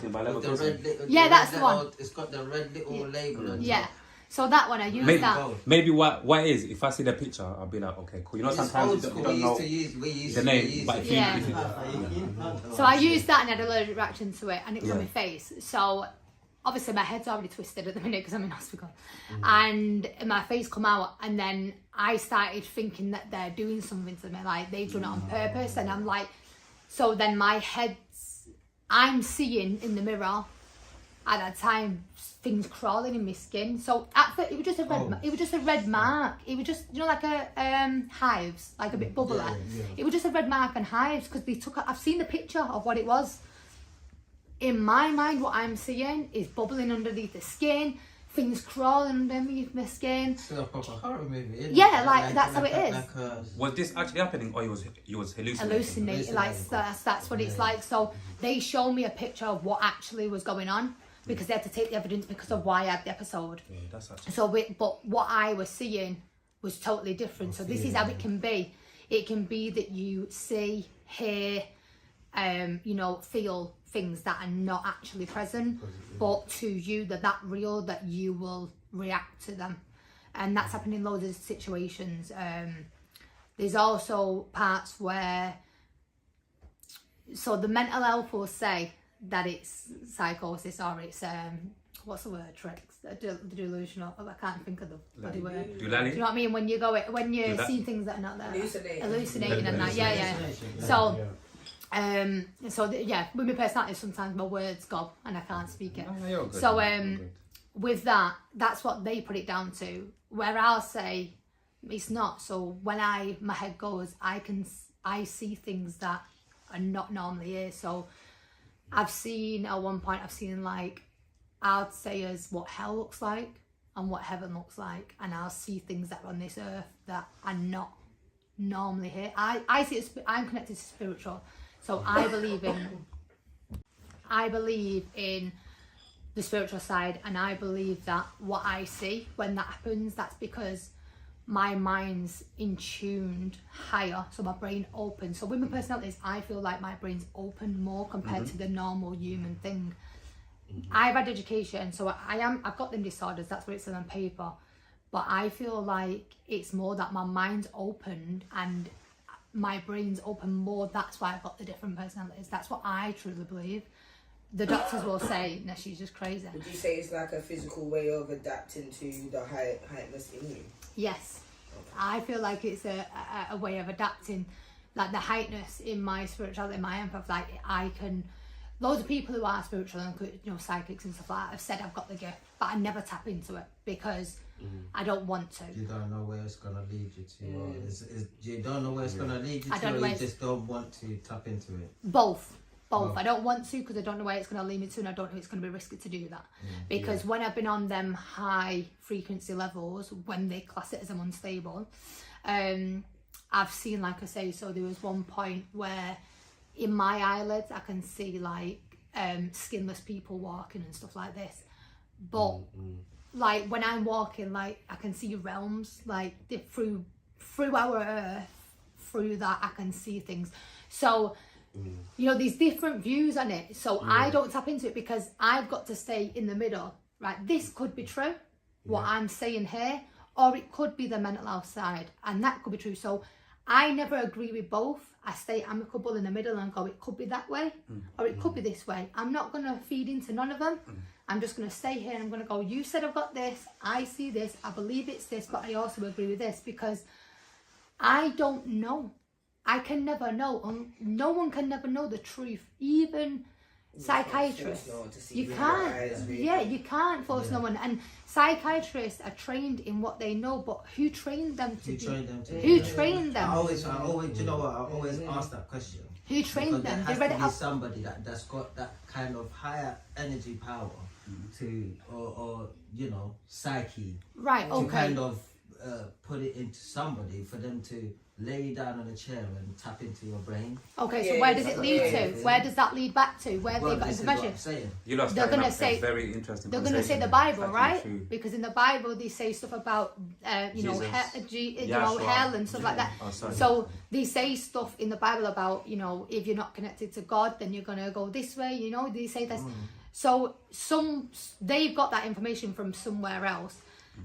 Yeah, that's the one. It's got the red little label on yeah. top. So that one I use that. Maybe what is, if I see the picture, I'll be like, okay, cool. You know, sometimes you don't know the name, but if you so I used that and had an allergic reaction to it, and it was on my face. So obviously my head's already twisted at the minute because I'm in hospital, and my face come out, and then I started thinking that they're doing something to me, like they've done it on purpose, and I'm like, so then my head's, I'm seeing in the mirror at that time things crawling in my skin. So at first it was just a red, it was just a red mark. It was just, you know, like a hives, like a bit bubbly. Yeah. It was just a red mark and hives because they took. I've seen the picture of what it was. In my mind, what I'm seeing is bubbling underneath the skin, things crawling underneath my skin. It's a proper horror movie, isn't Yeah, it? like that's how it is. Was this actually happening, or you was hallucinating? Hallucinating, like that's what it's like. So they show me a picture of what actually was going on because they had to take the evidence because of why I had the episode. Yeah, that's actually. So, but what I was seeing was totally different. So this is how it can be. It can be that you see, hear, you know, feel things that are not actually present, but to you they're that real that you will react to them, and that's happened in loads of situations. There's also parts where, so the mental health will say that it's psychosis or it's what's the word, tricks, delusional. I can't think of the bloody word. Do you know what I mean? When you go, when you see things that are not there, hallucinating and that, yeah. So. Yeah, with my personality, sometimes my words go and I can't speak it. Oh, you're good. So You're good. with that, that's what they put it down to. Where I'll say it's not. So when my head goes, I see things that are not normally here. So I've seen at one point, like, I'd say as what hell looks like and what heaven looks like, and I'll see things that are on this earth that are not normally here. I see I'm connected to spiritual. So I believe in the spiritual side, and I believe that what I see when that happens, that's because my mind's in tuned higher, so my brain opens. So with my personalities, I feel like my brain's open more compared to the normal human thing. I've had education, so I've got them disorders, that's what it says on paper, but I feel like it's more that my mind's opened and my brain's open more. That's why I've got the different personalities. That's what I truly believe. The doctors will say, no, she's just crazy. Would you say it's like a physical way of adapting to the heightness in you? Yes. I feel like it's a way of adapting, like the heightness in my spirituality, my empath. Like I can, loads of people who are spiritual and, you know, psychics and stuff like that have said I've got the gift, but I never tap into it because I don't want to. You don't know where it's gonna lead you to, or you don't know where it's gonna lead you to, or you just don't want to tap into it. Both. I don't want to because I don't know where it's going to lead me to, and I don't know it's going to be risky to do that. Because when I've been on them high frequency levels, when they class it as I'm unstable, I've seen, like I say, so there was one point where in my eyelids I can see like skinless people walking and stuff like this, but like when I'm walking, like I can see realms, like through our earth, through that I can see things. So you know, there's different views on it. So I don't tap into it because I've got to stay in the middle. Right, this could be true, what I'm saying here, or it could be the mental health side, and that could be true. So I never agree with both. I stay amicable in the middle and go, it could be that way, or it could be this way. I'm not going to feed into none of them. I'm just going to stay here and I'm going to go, you said I've got this, I see this, I believe it's this, but I also agree with this, because I don't know. I can never know. No one can never know the truth. Even psychiatrists. You can't. Yeah, you can't force no one. And psychiatrists are trained in what they know, but who trained them to do? Who trained them? I always, you know what? I always ask that question. Who trained them? There has to be somebody that's got that kind of higher energy power to, or you know, psyche. Right. To Okay. kind of put it into somebody for them to lay you down on a chair and tap into your brain. Okay, so where does it lead to? Where does that lead back to? Where Well, they've got this is information? what I'm saying. You lost They're that gonna enough. say- That's very interesting. They're going to say the conversation. Bible, Exactly right? true. Because in the Bible they say stuff about, you know, Jesus. you know, Yahshua. hell and stuff like that. Oh, sorry. So they say stuff in the Bible about, you know, if you're not connected to God, then you're going to go this way. You know, they say this. So they've got that information from somewhere else,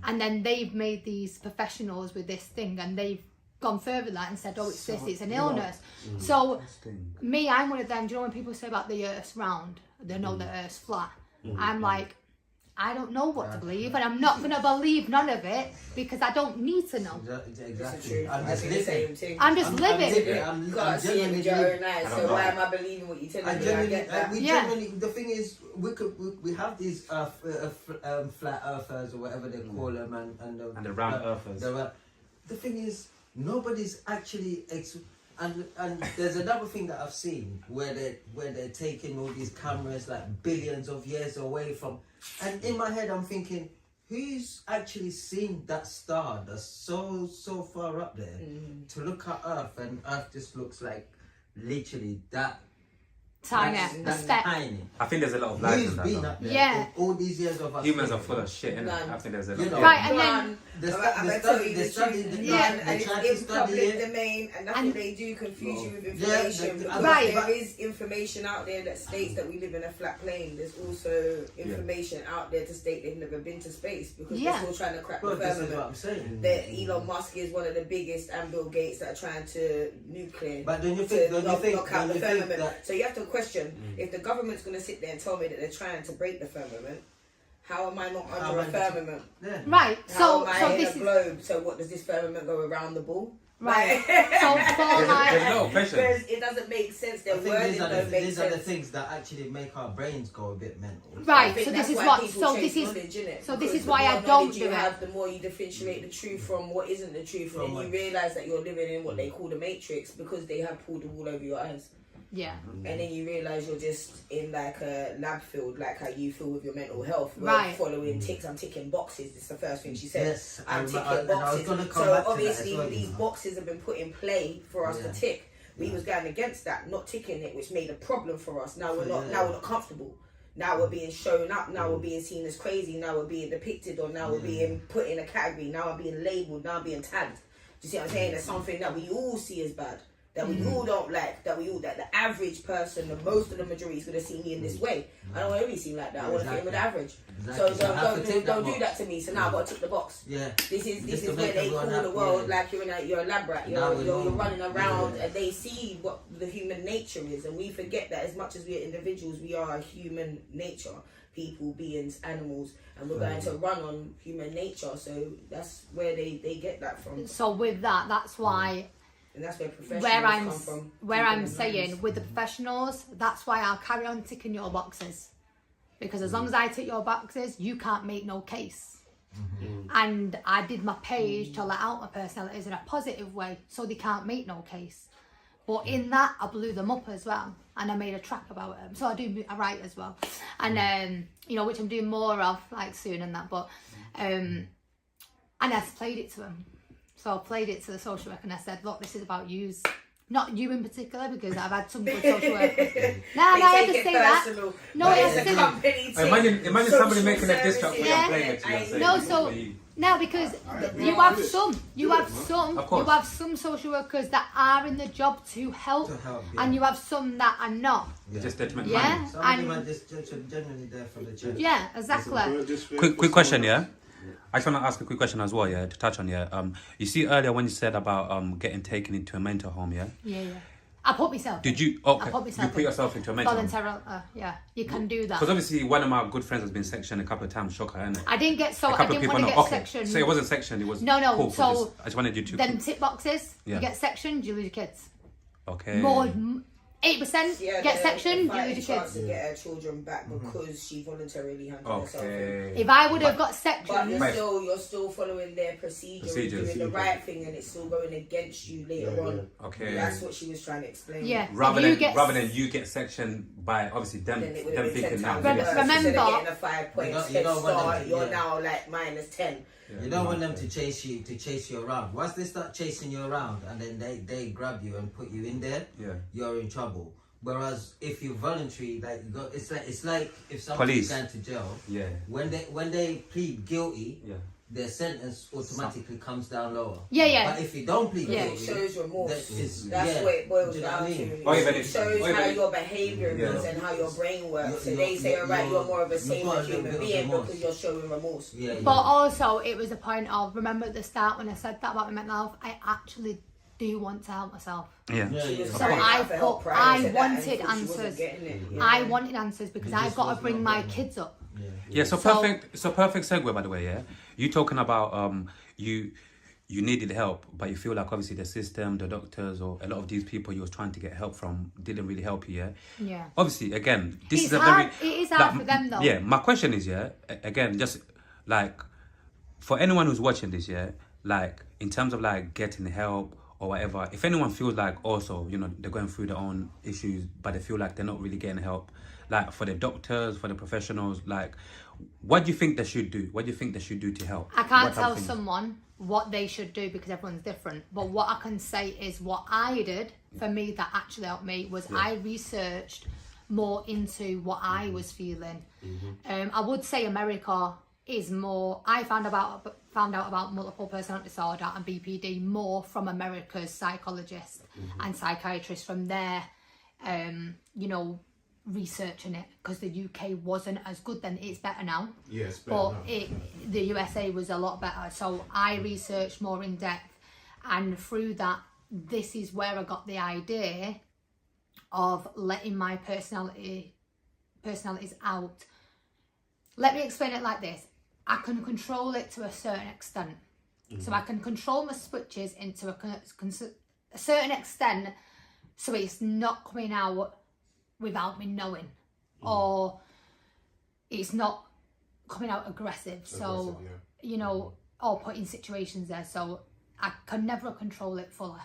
and then they've made these professionals with this thing, and they've gone further than that and said, oh, it's this, it's an illness. So me, I'm one of them. Do you know when people say about the earth's round, they know the earth's flat? I'm like, I don't know what to believe, and I'm not going to believe none of it because I don't need to know. Exactly. I'm I just think the same living. thing. I'm just living. You can't see it with your own eyes, so why am I believing what you're telling me? I get that. We Yeah. genuinely, the thing is, we have these flat earthers or whatever they call them, and the round earthers. The thing is, nobody's actually and there's another thing that I've seen where they're taking all these cameras like billions of years away from, and in my head I'm thinking, who's actually seen that star that's so far up there to look at Earth, and Earth just looks like literally that Tiny, a that's speck. tiny. I think there's a lot of lies Who's in that. been though. up there? Yeah. All these years of us. Humans are living. full of shit, innit? None. I think there's a You lot. know, Right, and then They I'm gonna tell you the studied truth. it. Yeah. And They it's tried to in study public it. domain, and nothing they do confuse you with Yeah, information. Because Right. there is information out there that states that we live in a flat plane. There's also information out there to state they've never been to space because Yeah. we're still trying to crack Well, the this is firmament. what I'm saying. That Elon Musk is one of the biggest, and Bill Gates that are trying to nuclear. But don't you to think? knock out the Don't you think firmament. that? So you have to question if the government's going to sit there and tell me that they're trying to break the firmament. How am I not How under a am I- firmament? Yeah. right. How So am I in this a is globe? So what does this firmament go around the ball? right. So for There's my no question. Because it doesn't make sense. I Their think wording these are don't make these are the sense. things that actually make our brains go a bit mental. I right. think So that's this is why what. people So chase this is. knowledge, innit? So this Because is why the I more don't knowledge do you it. have, the more you differentiate the truth from what isn't the truth, and From then you what- realise that you're living in what they call the matrix because they have pulled the wool over your eyes. Yeah. And then you realise you're just in like a lab field, like how you feel with your mental health. We're Right. following ticks, I'm ticking boxes. It's the first thing she said. Yes, I'm and ticking I was boxes. gonna come So back to that obviously as well, these you know. boxes have been put in play for us Yeah. to tick. We was going against that, not ticking it, which made a problem for us. Now we're not. Yeah. Now we're not comfortable. Now we're being shown up. Now we're being seen as crazy. Now we're being depicted, or now we're being put in a category. Now I'm being labelled. Now I'm being tagged. Do you see what I'm saying? There's something that we all see as bad. That we all don't like, that the average person, most of the majority is going to see me in this way. I don't want to be seen like that. I want to fit in with the average. Exactly. So I have to tick don't that do box. that to me. So now I've got to tick the box. Yeah. This is Just to where make they everyone call the happy, world yeah. like you're a lab rat. Now You're, we you're know. running around Yeah. and they see what the human nature is, and we forget that as much as we are individuals, we are a human nature. People, beings, animals, and we're going to run on human nature. So that's where they get that from, So with that, that's why and that's where professionals I'm come from. where Deep in I'm the saying minds. with the professionals, that's why I'll carry on ticking your boxes, because as long as I tick your boxes, you can't make no case. And I did my page to let out my personalities in a positive way, so they can't make no case. But in that, I blew them up as well, and I made a track about them. So I write as well, and which I'm doing more of like soon and that. But and I played it to them. So I played it to the social worker and I said, look, this is about yous. Not you in particular, because I've had some good social workers. No, I had to say that. No, I had to say that. Imagine somebody making a diss track for you Yeah. and playing it to you and saying No, this is so for you. no, because you have some social workers that are in the job to help, yeah. and you have some that are not. You're just there to make Yeah. money. Some of them And- are just generally there for the church. Yeah, exactly. Quick question, yeah? I just want to ask a quick question as well, yeah, to touch on, yeah. You see earlier when you said about getting taken into a mental home, yeah? Yeah. I put myself. Did you? Okay, I put you myself put yourself into a mental home. voluntarily. Yeah, you can do that. Because obviously one of my good friends has been sectioned a couple of times, shocker, innit? I didn't get A I couple of didn't want to know. get Okay, sectioned. so it wasn't sectioned, it was No, cool, so I just wanted you to. them tip boxes, Yeah. you get sectioned, you lose your kids. Okay. More 8% get sectioned, you lose your chance kids. to get her children back because she voluntarily handled herself. Okay. If I would have got But sectioned, you're still following their procedures, doing the right thing, and it's still going against you later on. Okay. That's what she was trying to explain. yeah. Rather you than get you get sectioned by obviously them Then it would have been thinking 10 now. times Remember- worse. remember- Instead of getting a 5 points You head don't want start, them- you're yeah. now like -10. You don't want them to chase you around. Once they start chasing you around and then they grab you and put you in there, Yeah. you're in trouble. Whereas if you voluntary, like you got, it's like if somebody's Police. going to jail, Yeah. when they plead guilty, Yeah. their sentence automatically comes down lower. Yeah. But if you don't plead Yeah. It guilty, shows remorse. That's That's what it boils Do you know what down I mean? to. Or even It if- shows or even how if- your behaviour is Yeah. and how your brain works. So You're- they say, alright, you're- you're more of a you've got saner a little human bit of being remorse. because you're showing remorse. Yeah, yeah. But also, it was a point of, remember at the start when I said that about my mental health, I actually do want to help myself. Yeah. Yeah, She was yeah. So crying I out for help put- prior I to that and wanted thought she wasn't answers. getting it. I wanted answers because It I've just got was to bring not my getting it. kids up. Yeah, so perfect. So perfect segue, by the way. Yeah, you talking about you needed help, but you feel like obviously the system, the doctors, or a lot of these people you was trying to get help from didn't really help you. Yeah. Yeah. Obviously, again, this It's is a hard. very. It is hard for them though. Yeah, my question is, again, just like for anyone who's watching this, like in terms of like getting help or whatever, if anyone feels like also, they're going through their own issues, but they feel like they're not really getting help, like for the doctors, for the professionals, like what do you think they should do? What do you think they should do to help? I can't What type of tell things? someone what they should do because everyone's different. But what I can say is what I did for me that actually helped me was I researched more into what I was feeling. I would say America is more. I found out about multiple personality disorder and BPD more from America's psychologists and psychiatrists from their, researching it, because the UK wasn't as good then. It's better now. Yeah, it's better But now. the USA was a lot better. So I researched more in depth, and through that, this is where I got the idea of letting my personalities out. Let me explain it like this. I can control it to a certain extent. So I can control my switches into a certain extent, so it's not coming out without me knowing, or it's not coming out aggressive. So, or putting situations there. So I can never control it fully.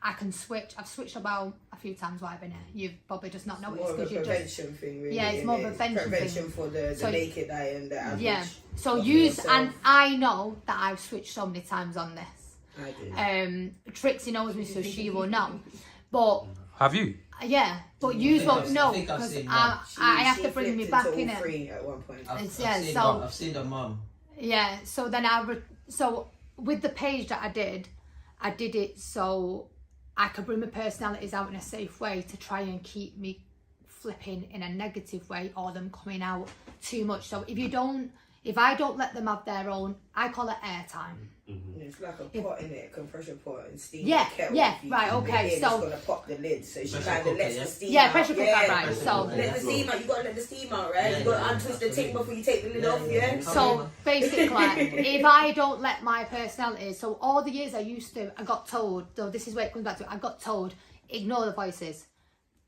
I can switch. I've switched about a few times while I've been here. You've probably just not noticed More of because a you're prevention just thing, really. Yeah, it's more of a prevention thing. for the So- naked eye and the average. yeah. So of use, yourself. and I know that I've switched so many times on this. I did. Trixie knows me, so she will know. But Have you? yeah, but you won't know I think I've because seen I one. have to bring me back in it. Free at one point. I've seen the mum. Yeah, so then so with the page that I did it so I could bring my personalities out in a safe way to try and keep me flipping in a negative way or them coming out too much. So if I don't let them have their own, I call it airtime. It's like a pot in it, compression pot and steam. Yeah, kettle. yeah, If you right, keep it okay, in, so- it's gonna pop the lid, so she Pressure kind of cooker, lets yeah? the steam Yeah, out. pressure cooker, right, so- let the steam out. You gotta let the steam out, right? Yeah, You gotta yeah, untwist the absolutely. tape before you take the lid Yeah, off. yeah, Yeah. yeah. So basically, if I don't let my personality, so all the years I used to, I got told, though this is where it comes back to, I got told, ignore the voices,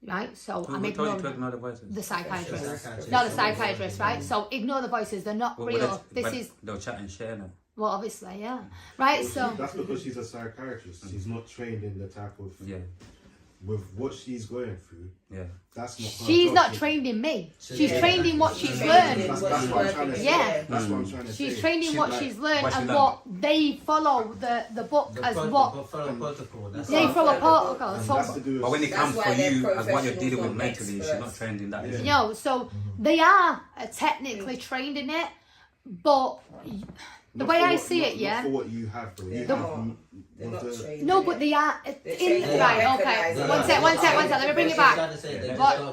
right? So I'm Who told you to ignoring ignore the voices? the psychiatrist. Psychiatrist. No, the psychiatrist, right? So ignore the voices, they're not Well, real. This is, they'll chat and share them. well, obviously, yeah. Right, so, That's because she's a psychiatrist. She's not trained in the type of Yeah, with what she's going through. yeah. That's not. her she's job. not trained in me. She's Yeah. trained in what she's Trained learned. in That's what what she's I'm trying to working say. Yeah. That's what I'm trying to say. She's trained in what like- she's learned what she and learned. what they follow the book as what Follow protocol. That's they it. follow protocol. And So that's to do with But when it That's comes why for they're you as what you're dealing with professionals, not mentally, she's not experts. trained in that. Yeah. is she? No, so they are technically trained in it, but the Not way for I what- see not- it, yeah. not for what you have, though. You The- have They're not the- trained. No, in but it. they are They're in trained in right. it. Okay, Recognise one it. sec. Let me bring it back.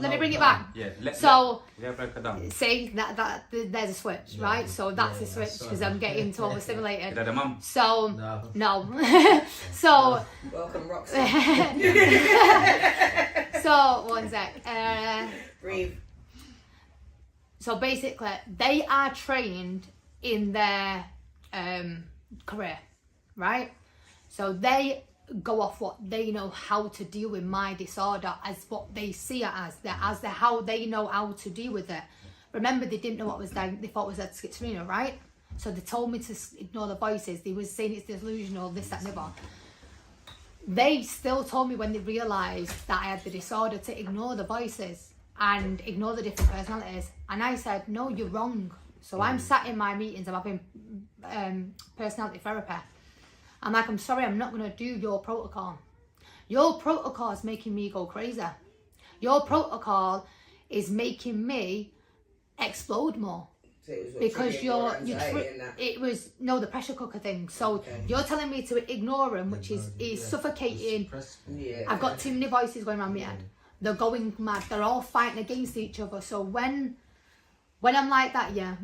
Let me bring it back. Yeah. So break it down. see that there's a switch, right? So that's the yeah, switch because I'm getting too Is overstimulated. that the mum? So No. no, so Welcome, Roxy. so one sec. Breathe. So basically, they are trained in their career, right? So they go off what they know how to deal with my disorder as what they see it as, how they know how to deal with it. Remember, they didn't know what was they thought it was that schizophrenia, right? So they told me to ignore the voices. They was saying it's delusional, this, that, and the other. They still told me when they realised that I had the disorder to ignore the voices and ignore the different personalities. And I said, no, you're wrong. So I'm sat in my meetings, I'm having personality therapy. I'm like, I'm sorry, I'm not going to do your protocol. Your protocol is making me go crazy. Your protocol is making me explode more. So it was what Because triggered your anxiety and that. it was the pressure cooker thing. So Okay. you're telling me to ignore him, which is suffocating. Yeah. I've got too many voices going around my head. They're going mad. They're all fighting against each other. So when I'm like that, yeah,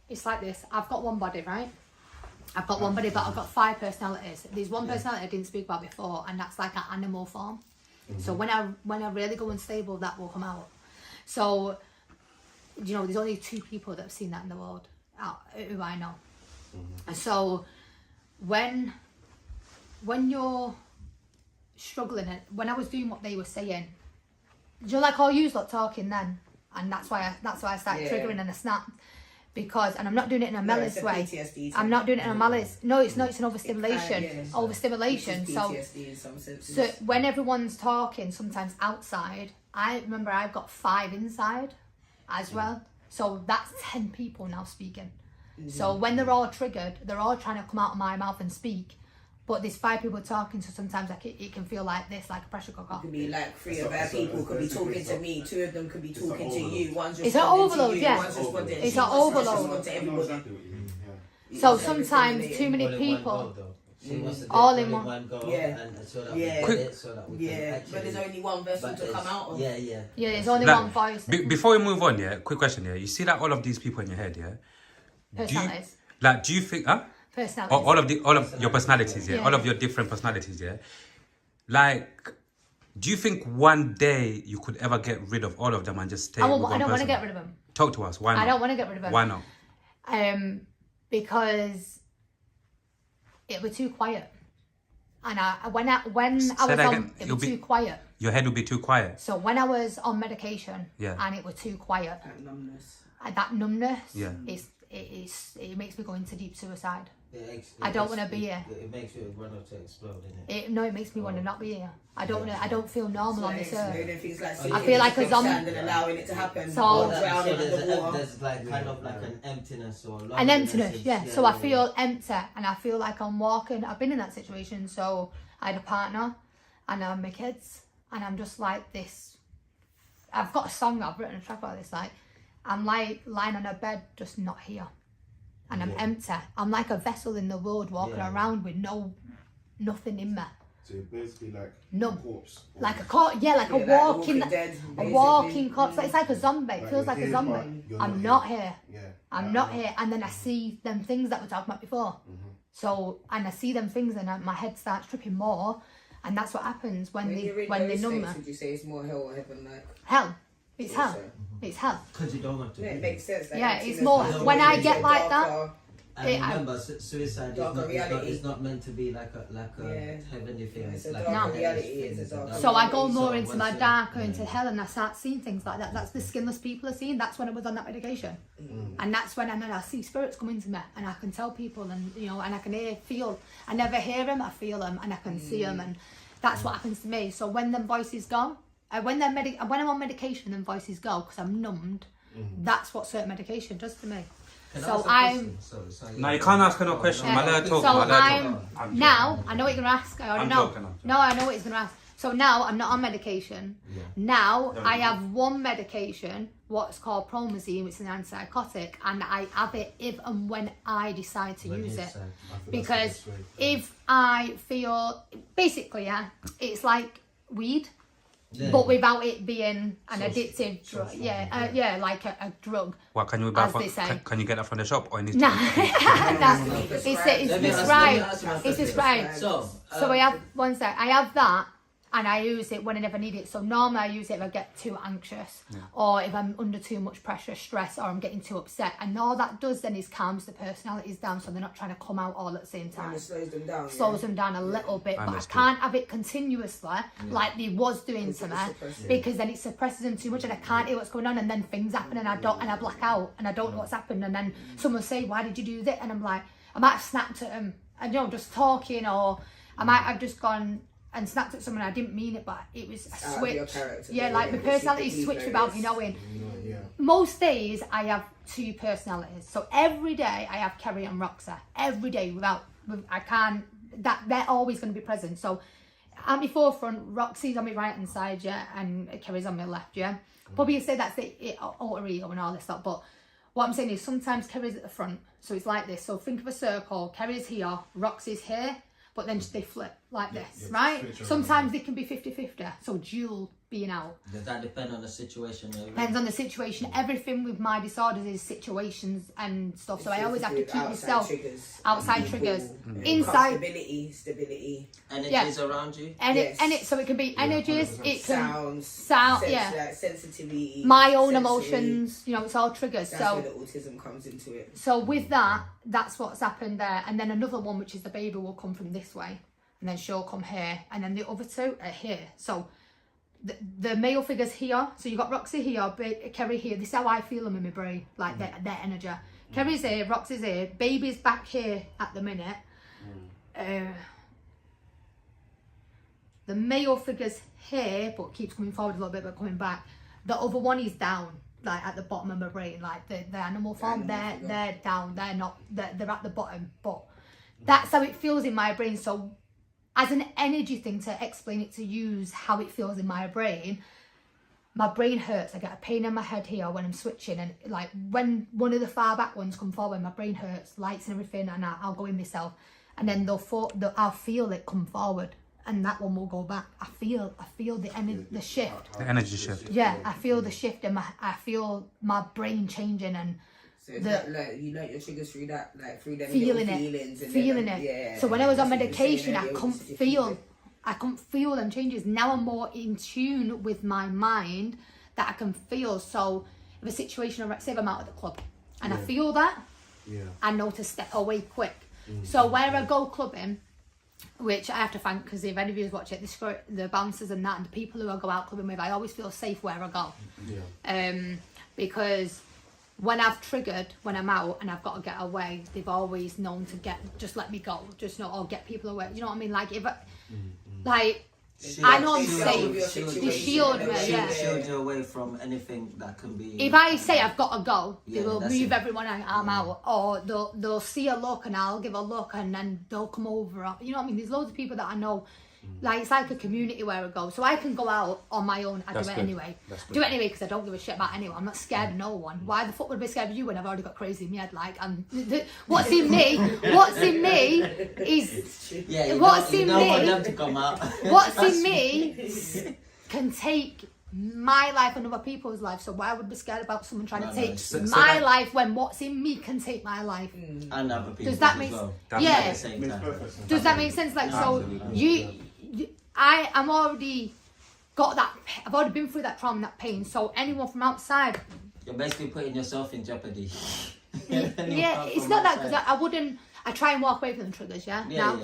it's like this. I've got one body, right? I've got one body, but I've got 5 personalities. There's one personality I didn't speak about before, and that's like an animal form. So when I really go unstable, that will come out. So you know, there's only 2 people that have seen that in the world, who I know. And so when you're struggling, and when I was doing what they were saying, you know, like all you lot talking then, and that's why I started triggering and I snapped, because, and I'm not doing it in a malice way. PTSD I'm not doing it in a malice. No, it's not. It's an overstimulation. It's Overstimulation. So, PTSD in some senses. so when everyone's talking, sometimes outside, I remember I've got 5 inside as well. So that's 10 people now speaking. So when they're all triggered, they're all trying to come out of my mouth and speak. But there's 5 people talking, so sometimes like it can feel like this, like a pressure cooker. It could be like 3 of our people could be talking to me, 2 of them could be talking to you, one's It's an responding overload, to you, yeah. one's responding to It's you, an one's overload. responding to everybody. So It's sometimes too many All in one people. go, though. She wants to do All it in one. go, Yeah. and so that we Yeah. get it, so that we can Yeah, actually, but there's only one vessel but to come it's- out of. Yeah, yeah. Yeah, there's only Like, one voice. Before we move on, yeah, quick question, yeah. You see that all of these people in your head, yeah? Personalities. Do you think, huh? Personalities. All of your personalities, yeah? Yeah. All of your different personalities, yeah? Like, do you think one day you could ever get rid of all of them and just stay I with don't one want to person? get rid of them. Talk to us. Why not? I don't want to get rid of them. Why not? Because it was too quiet. And when I was that again. on, it It'll was be- too quiet. Your head will be too quiet. So when I was on medication, Yeah. and it was too quiet, That numbness. that numbness, Yeah. it makes me go into deep suicide. It I don't wanna be here. It makes you want to explode, innit? It makes me want to not be here. I don't feel normal on this earth. I feel like a zombie. And allowing it to happen. So- Or So drowning there's, underwater. there's like kind of like an emptiness or An loneliness emptiness, and- yeah. So I feel empty, and I feel like I'm walking. I've been in that situation. So I had a partner, and I had my kids, and I'm just like this. I've got a song. I've written a track about this. Like I'm like lying on a bed, just not here, and I'm empty. I'm like a vessel in the road, walking Yeah. around with nothing in me. So you're basically like Numb. a corpse. Like a corpse, yeah, like a Yeah, walking, Dead, a basically. walking corpse. It's like a zombie. It Like feels you're like a here, zombie. but you're I'm not not here. Yeah. I'm not here, and then I see them things that we talked about before. So, and I see them things, and my head starts tripping more, and that's what happens when they numb me. Would you say it's more hell or heaven? Like Hell, it's hell, so. it's hell. Because you don't want to. Yeah, be it makes sense. Like, Yeah, I've it's seen more- this when I movie, get it's like that, darker. And I- remember, suicide is Darker not, reality. it's not meant to be like a Yeah. heavenly thing. It's It's a like darker No. reality. It's a darker So I go reality. more So into my once darker, you- into hell, and I start seeing things like that. That's the skinless people are seeing. That's when I was on that medication, and that's when I see spirits come into me, and I can tell people, and and I can feel. I never hear them, I feel them, and I can see them, and that's what happens to me. So when them voices go, when I'm on medication, and voices go because I'm numbed. That's what certain medication does to me. Can I So ask a I'm. question? So No, you can't ask her no question. Yeah. My let her talk. So my let her I'm talk. I'm now. joking. I know what you're gonna ask. I already I'm know. joking, I'm joking. No, I know what he's gonna ask. So now I'm not on medication. Yeah. Now Don't I do have one medication, what's called promazine, which is an antipsychotic, and I have it if and when I decide to When use you it. say- I feel that's the Because best way. if I feel, basically, yeah, it's like weed. Yeah. But without it being an So- addictive so drug, strong, yeah, like a drug. What can you buy? As they say. Can you get that from the shop or it needs Nah, to be? it's Let me ask- let me described. ask you a It's question. described. So, So I have one sec. I have that, and I use it whenever I need it. So normally I use it if I get too anxious, or if I'm under too much pressure, stress, or I'm getting too upset. And all that does then is calms the personalities down, so they're not trying to come out all at the same time. And it slows them down. Slows them down a little bit, but I Understood. can't have it continuously like they was doing to me, suppresses it. because then it suppresses them too much, and I can't hear what's going on, and then things happen, and I black out, and I don't know what's happened, and then someone say, "Why did you do that?" And I'm like, I might have snapped at them, and just talking, or I might have just gone and snapped at someone. I didn't mean it, but it was a Out of your switch. character, Yeah, the like way my that you personality see the switched ego without me is. knowing. Yeah. Most days I have 2 personalities. So every day I have Kerry and Roxy. Every day I can't, they're always going to be present. So at my forefront, Roxy's on my right hand side, yeah, and Kerry's on my left, yeah. Probably say that's it alter ego and all this stuff, but what I'm saying is sometimes Kerry's at the front, so it's like this. So think of a circle, Kerry's here, Roxy's here, but then they flip like this, yeah, right? switch around, Sometimes they can be 50-50, so dual being out. Does that depend on the situation? Depends on the situation. Everything with my disorders is situations and stuff. So I always have to keep myself outside triggers. Inside stability. Energies around you. So it can be energies. It can sound. Like sensitivity. my own emotions. You know, it's all triggers. That's so where the autism comes into it. So with that, that's what's happened there. And then another one, which is the baby, will come from this way, and then she'll come here, and then the other two are here. So the male figures here. So you've got Roxy here, Kerry here. This is how I feel them in my brain, like their energy. Kerry's here, Roxy's here, baby's back here at the minute. The male figure's here, but keeps coming forward a little bit, but coming back. The other one is down, like at the bottom of my brain, like the animal form. They're down. They're not. They're at the bottom. But that's how it feels in my brain. So, as an energy thing to explain it to use how it feels in my brain hurts. I get a pain in my head here when I'm switching, and like when one of the far back ones come forward, my brain hurts, lights and everything, and I'll go in myself, and then I'll feel it come forward, and that one will go back. I feel the energy, the shift. The energy shift. Yeah, I feel the shift, and I feel my brain changing, and so it's like you know your triggers through that, like through them feeling little it, feelings and feeling then, it. Yeah, so when I was on that's what you're medication, saying I earlier, couldn't feel them changes. Now I'm more in tune with my mind that I can feel. So if a situation, say if I'm out at the club and I feel that, I know to step away quick. So where I go clubbing, which I have to thank, because if any of you watch it, the bouncers and that, and the people who I go out clubbing with, I always feel safe where I go. Because when I've triggered, when I'm out and I've got to get away, they've always known to just let me go, or get people away. You know what I mean? Like if I know I'm safe. They shield me, Shield you away from anything that can be. If I say I've got to go, they will move everyone and I'm out, or they'll see a look and I'll give a look, and then they'll come over. You know what I mean? There's loads of people that I know. Like it's like a community where I go, so I can go out on my own. I do it anyway. Do it anyway because I don't give a shit about anyone. I'm not scared of no one. Why the fuck would I be scared of you when I've already got crazy in my head? Like, what's in me? What's in me is what's in me. Want them to come out. What's in me can take my life and other people's life. So why would I be scared about someone trying to take my life when what's in me can take my life? And other people. Does that make Does that make sense? Like so, I'm already got that. I've already been through that trauma, and that pain. So anyone from outside, you're basically putting yourself in jeopardy. It's not that, because I wouldn't. I try and walk away from the triggers.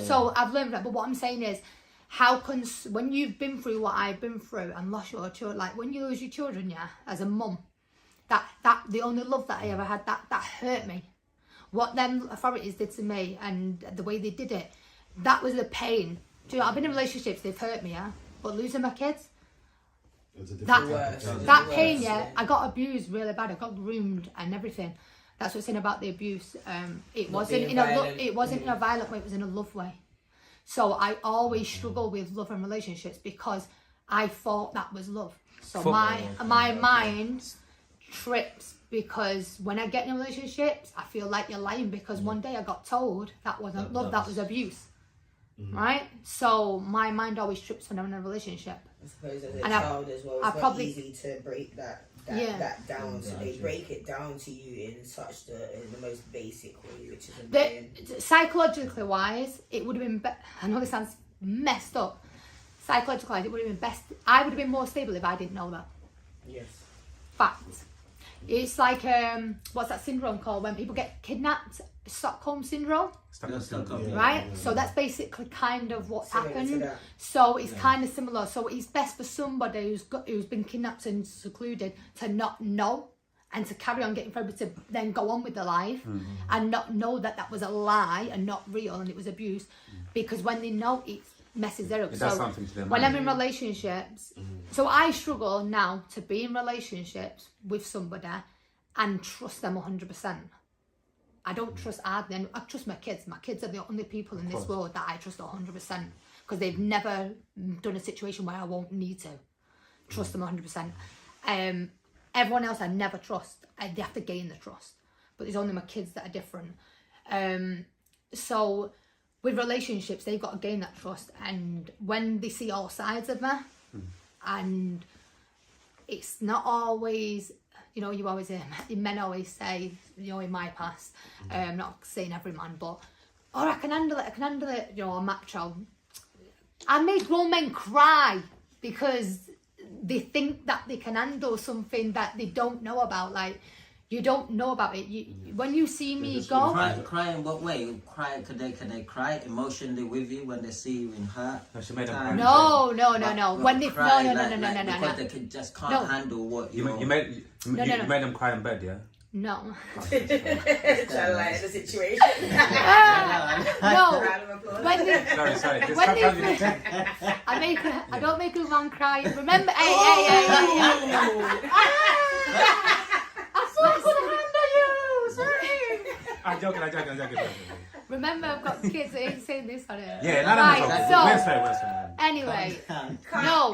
So I've learned that. But what I'm saying is, how can when you've been through what I've been through and lost your children, like when you lose your children, as a mum, that the only love that I ever had, that hurt me. What them authorities did to me and the way they did it, that was the pain. Do you know, I've been in relationships, they've hurt me, but losing my kids, that pain, I got abused really bad. I got groomed and everything. That's what's in about the abuse. It wasn't in a violent way. It was in a love way. So I always struggle with love and relationships because I thought that was love. So my mind trips, because when I get in relationships, I feel like you're lying, because one day I got told that wasn't love, that was abuse. Right? So my mind always trips when I'm in a relationship. I suppose as a child as well, it's not easy to break that down. So they break it down to you in the most basic way, which is annoying. Psychologically wise, it would have been I know this sounds messed up. Psychologically wise, it would have been best. I would have been more stable if I didn't know that. Yes. Fact. It's like what's that syndrome called when people get kidnapped? Stockholm syndrome. Right? So that's basically kind of what's happened. So it's kind of similar. So it's best for somebody who's been kidnapped and secluded to not know and to carry on getting therapy, to then go on with their life and not know that was a lie and not real and it was abuse, because when they know, it messes their up. It does something to them. When I'm in relationships, so I struggle now to be in relationships with somebody and trust them 100%. I don't trust I trust my kids. My kids are the only people in this world that I trust 100%, because they've never done a situation where I won't need to trust them 100%. Everyone else I never trust. They have to gain the trust, but there's only my kids that are different. So with relationships, they've got to gain that trust, and when they see all sides of me, and it's not always, you know, you always hear men always say, you know, in my past, not saying every man, but, oh, I can handle it, you know, I'm macho. I make grown men cry because they think that they can handle something that they don't know about. Like, you don't know about it. When you see me go... Cry in what way? Cry? Can they cry emotionally with you when they see you in hurt? No, she made them cry. No. When they... Cry, No. Because they just can't handle what You made them cry in bed, yeah? No. Trying to lighten the situation. No. When they... Sorry. When they... I don't make a man cry. Remember... Hey. I'm joking. Remember, I've got kids. I ain't saying this on it. Yeah, Right, so We're anyway, no.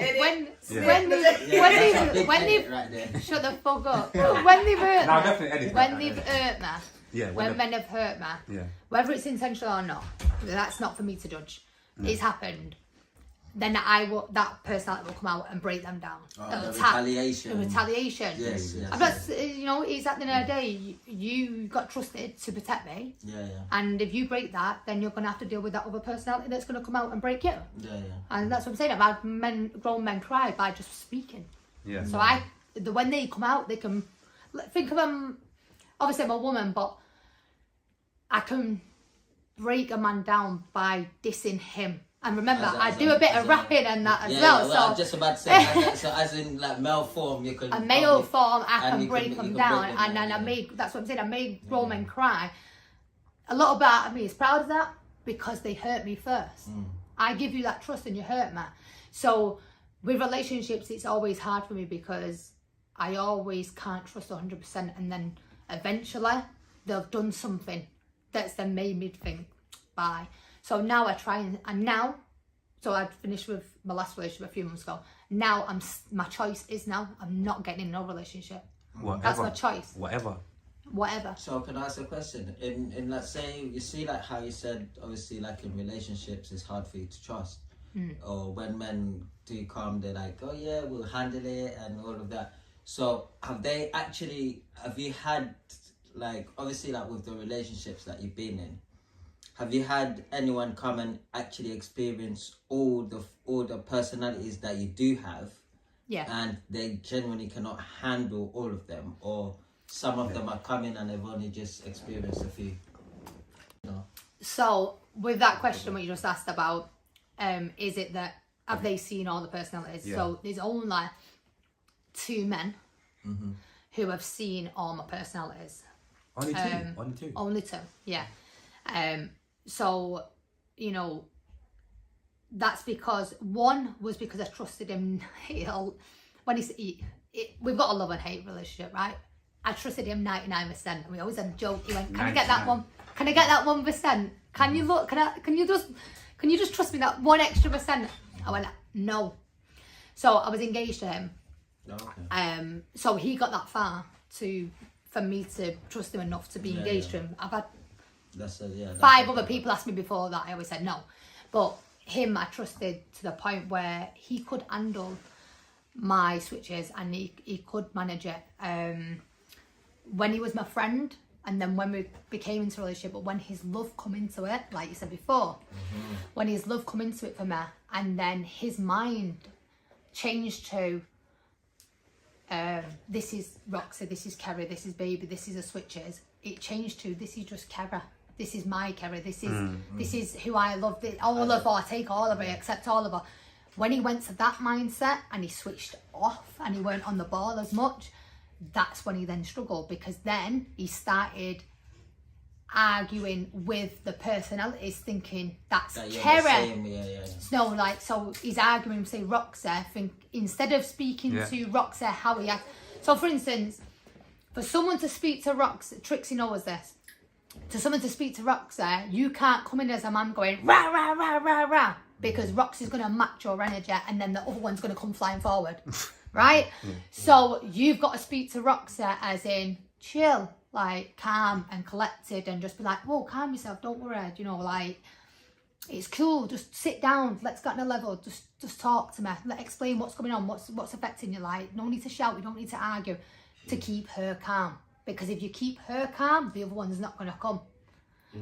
when they've shut the fuck up. When they've hurt No, me, definitely edit when that. they've hurt me, Yeah, when men have hurt me, Yeah. whether it's intentional or not, that's not for me to judge. It's happened. Then that personality will come out and break them down. The retaliation. The retaliation. Yes. I'm not, you know, it's at the end of the day, you got trusted to protect me. Yeah. And if you break that, then you're going to have to deal with that other personality that's going to come out and break you. Yeah. And that's what I'm saying. I've had grown men cry by just speaking. Yeah. So when they come out, they can think of them. Obviously, I'm a woman, but I can break a man down by dissing him. And remember, I do a bit of rapping and that as well. So I was just about to say, so as in like male form, you can... A male form, I can break you them can down. break them And then down, I made, that's what I'm saying, I made grown men cry. A lot about me is proud of that because they hurt me first. I give you that trust and you hurt me. So with relationships, it's always hard for me because I always can't trust 100%. And then eventually they've done something that's then made me think, bye. So now I try so I finished with my last relationship a few months ago. Now my choice is I'm not getting in no relationship. Whatever. That's my choice. Whatever. So can I ask a question? In let's say, you see like how you said, obviously like in relationships it's hard for you to trust. Or when men do come, they're like, oh yeah, we'll handle it and all of that. So have you had, like, obviously like with the relationships that you've been in, have you had anyone come and actually experience all the personalities that you do have? Yeah. And they genuinely cannot handle all of them, or some of them are coming and they've only just experienced a few. So with that question, what you just asked about, is it that have they seen all the personalities? Yeah. So there's only 2 men who have seen all my personalities. Only two. Only 2, yeah. So, you know, that's because one was because I trusted him. We've got a love and hate relationship, right? I trusted him 99%, and we always had a joke. He went, "Can I get that one? Can I get that 1%? Can you look? Can you just trust me that 1 extra percent?" I went, "No." So I was engaged to him. Okay. So he got that far for me to trust him enough to be engaged to him. I've had 5 other people asked me before that. I always said no, but him I trusted to the point where he could handle my switches and he could manage it. When he was my friend, and then when we became into a relationship, but when his love come into it, like you said before, when his love come into it for me, and then his mind changed to this is Roxy, this is Kerry, this is Baby, this is the switches. It changed to this is just Kerry. This is my Kerry. This is who I love. All of her, I take all of her, accept all of her. When he went to that mindset and he switched off and he weren't on the ball as much, that's when he then struggled, because then he started arguing with the personalities, thinking that's Kerry. No, like, so he's arguing, say Roxy, instead of speaking to Roxy how he acts. So for instance, for someone to speak to Roxy, Trixie knows this. To someone to speak to Roxy, you can't come in as a man going rah rah rah rah rah, because Roxy's going to match your energy and then the other one's going to come flying forward, right? So you've got to speak to Roxy as in chill, like calm and collected, and just be like, whoa, calm yourself, don't worry, you know, like it's cool, just sit down, let's get on a level, just talk to me, explain what's going on, what's affecting you, like, no need to shout, we don't need to argue, to keep her calm. Because if you keep her calm, the other one's not going to come.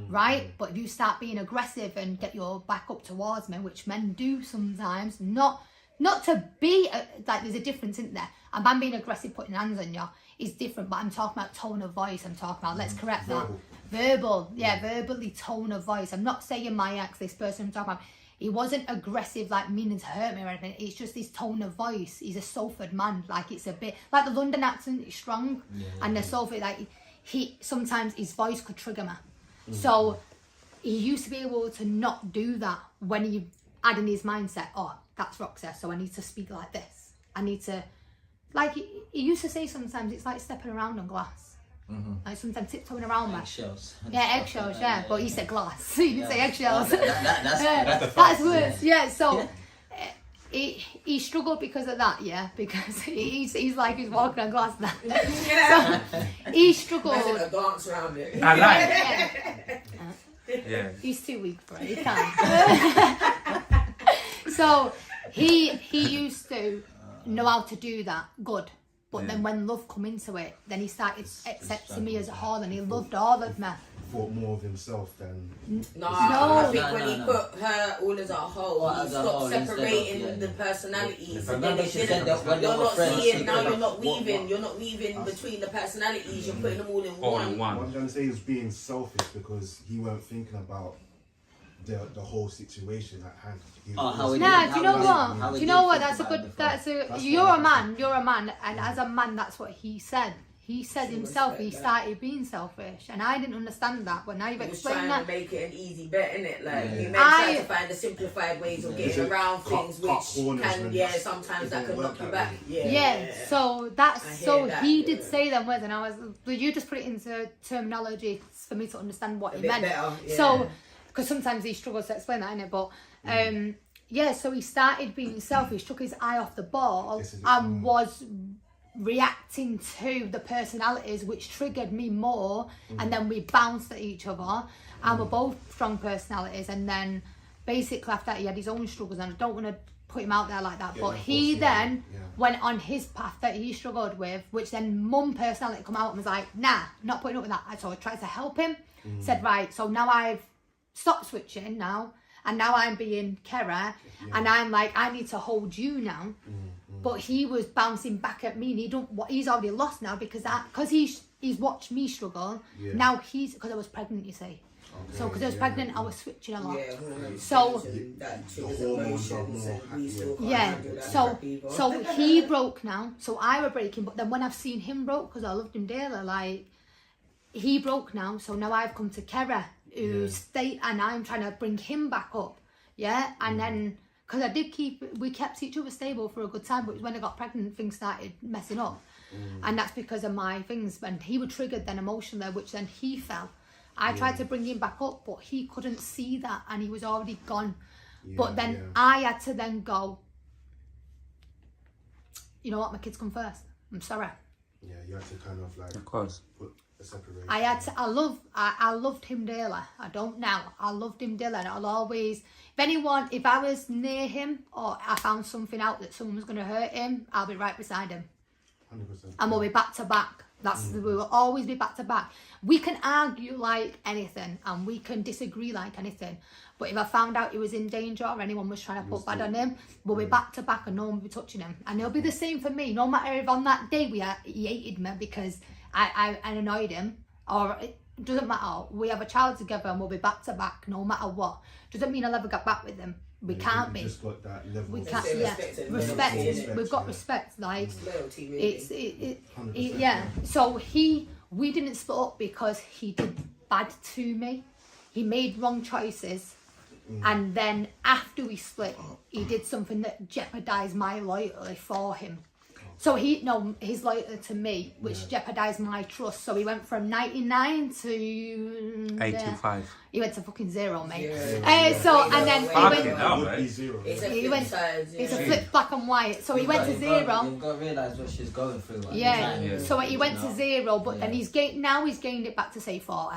Right? But if you start being aggressive and get your back up towards me, which men do sometimes, not to be, like, there's a difference, isn't there? A man being aggressive, putting hands on you is different, but I'm talking about tone of voice, I'm talking about, let's correct that. Verbally tone of voice. I'm not saying my ex, this person I'm talking about, he wasn't aggressive, like meaning to hurt me or anything. It's just his tone of voice. He's a Salford man, like it's a bit, like the London accent is strong, and the Salford, like, sometimes his voice could trigger me. So he used to be able to not do that when he had in his mindset, oh, that's Roxy, so I need to speak like this. I need to, like, he used to say sometimes it's like stepping around on glass. Like sometimes tiptoeing around me. Eggshells. Yeah, eggshells, yeah. But he said glass. He didn't say eggshells. That's worse. Yeah, so he struggled because of that, yeah, because he's like he's walking on glass now. So he struggled. A dance around it. I like. Yeah. He's too weak for it. He can't. So he used to know how to do that good. But then when love come into it, then he started accepting me as a whole, and he loved all of me. Thought more of himself than. No, I think when he put her all as a whole, he stopped separating the personalities. And then you're not seeing, now you're not weaving between the personalities, you're putting them all in one. What I'm trying to say is being selfish because he weren't thinking about the whole situation at hand. Do you know what? Do you know what? You're a man, and as a man, that's what he said. He said himself, he started being selfish, and I didn't understand that. But now you've explained that. He was trying to make it an easy bet, innit? Like he tried to find the simplified ways of getting around things, which can, sometimes that can knock you back. So he did say them words, and I was, but you just put it into terminology for me to understand what he meant. So, because sometimes he struggles to explain that, innit? But so he started being selfish, took his eye off the ball, and was reacting to the personalities, which triggered me more, and then we bounced at each other, and we're both strong personalities, and then basically after that he had his own struggles, and I don't want to put him out there like that, but he then went on his path that he struggled with, which then mum personality come out and was like, nah, not putting up with that. So I tried to help him, said, right, so now I've stopped switching now, and now I'm being Kerry, and I'm like, I need to hold you now. But he was bouncing back at me, and he's already lost now because he's watched me struggle. Now because I was pregnant, you see. So because I was pregnant, I was switching a lot. So so he broke now. So I were breaking, but then when I've seen him broke, because I loved him dearly, like he broke now. So now I've come to Kerry, who's and I'm trying to bring him back up. Yeah, and then. Because we kept each other stable for a good time, but when I got pregnant, things started messing up. And that's because of my things. And he was triggered then emotionally, which then he fell. I tried to bring him back up, but he couldn't see that, and he was already gone. But then I had to then go, you know what, my kids come first. I'm sorry. Yeah, you had to kind of like... Of course. Put a separation. I loved him dearly. I don't now. I loved him dearly, and I'll always... If I was near him or I found something out that someone was going to hurt him, I'll be right beside him. 100%. And we'll be back to back. We will always be back to back. We can argue like anything, and we can disagree like anything. But if I found out he was in danger or anyone was trying to put bad on him, we'll be back to back, and no one will be touching him. And it'll be the same for me. No matter if on that day he hated me because I annoyed him, or it doesn't matter. We have a child together, and we'll be back to back no matter what. Doesn't mean I'll ever get back with him. We can't be. Just got that level. We can't. Respect. We've got respect. Like So we didn't split up because he did bad to me. He made wrong choices, and then after we split, he did something that jeopardised my loyalty for him. So he's loyal to me, which jeopardised my trust. So he went from 99 to 825. He went to fucking 0, mate. Yeah. And then He went. It's a flip black and white. So he went to 0. You've got to realise what she's going through. At the time. So he went to 0, but then he's gained it back to say 40.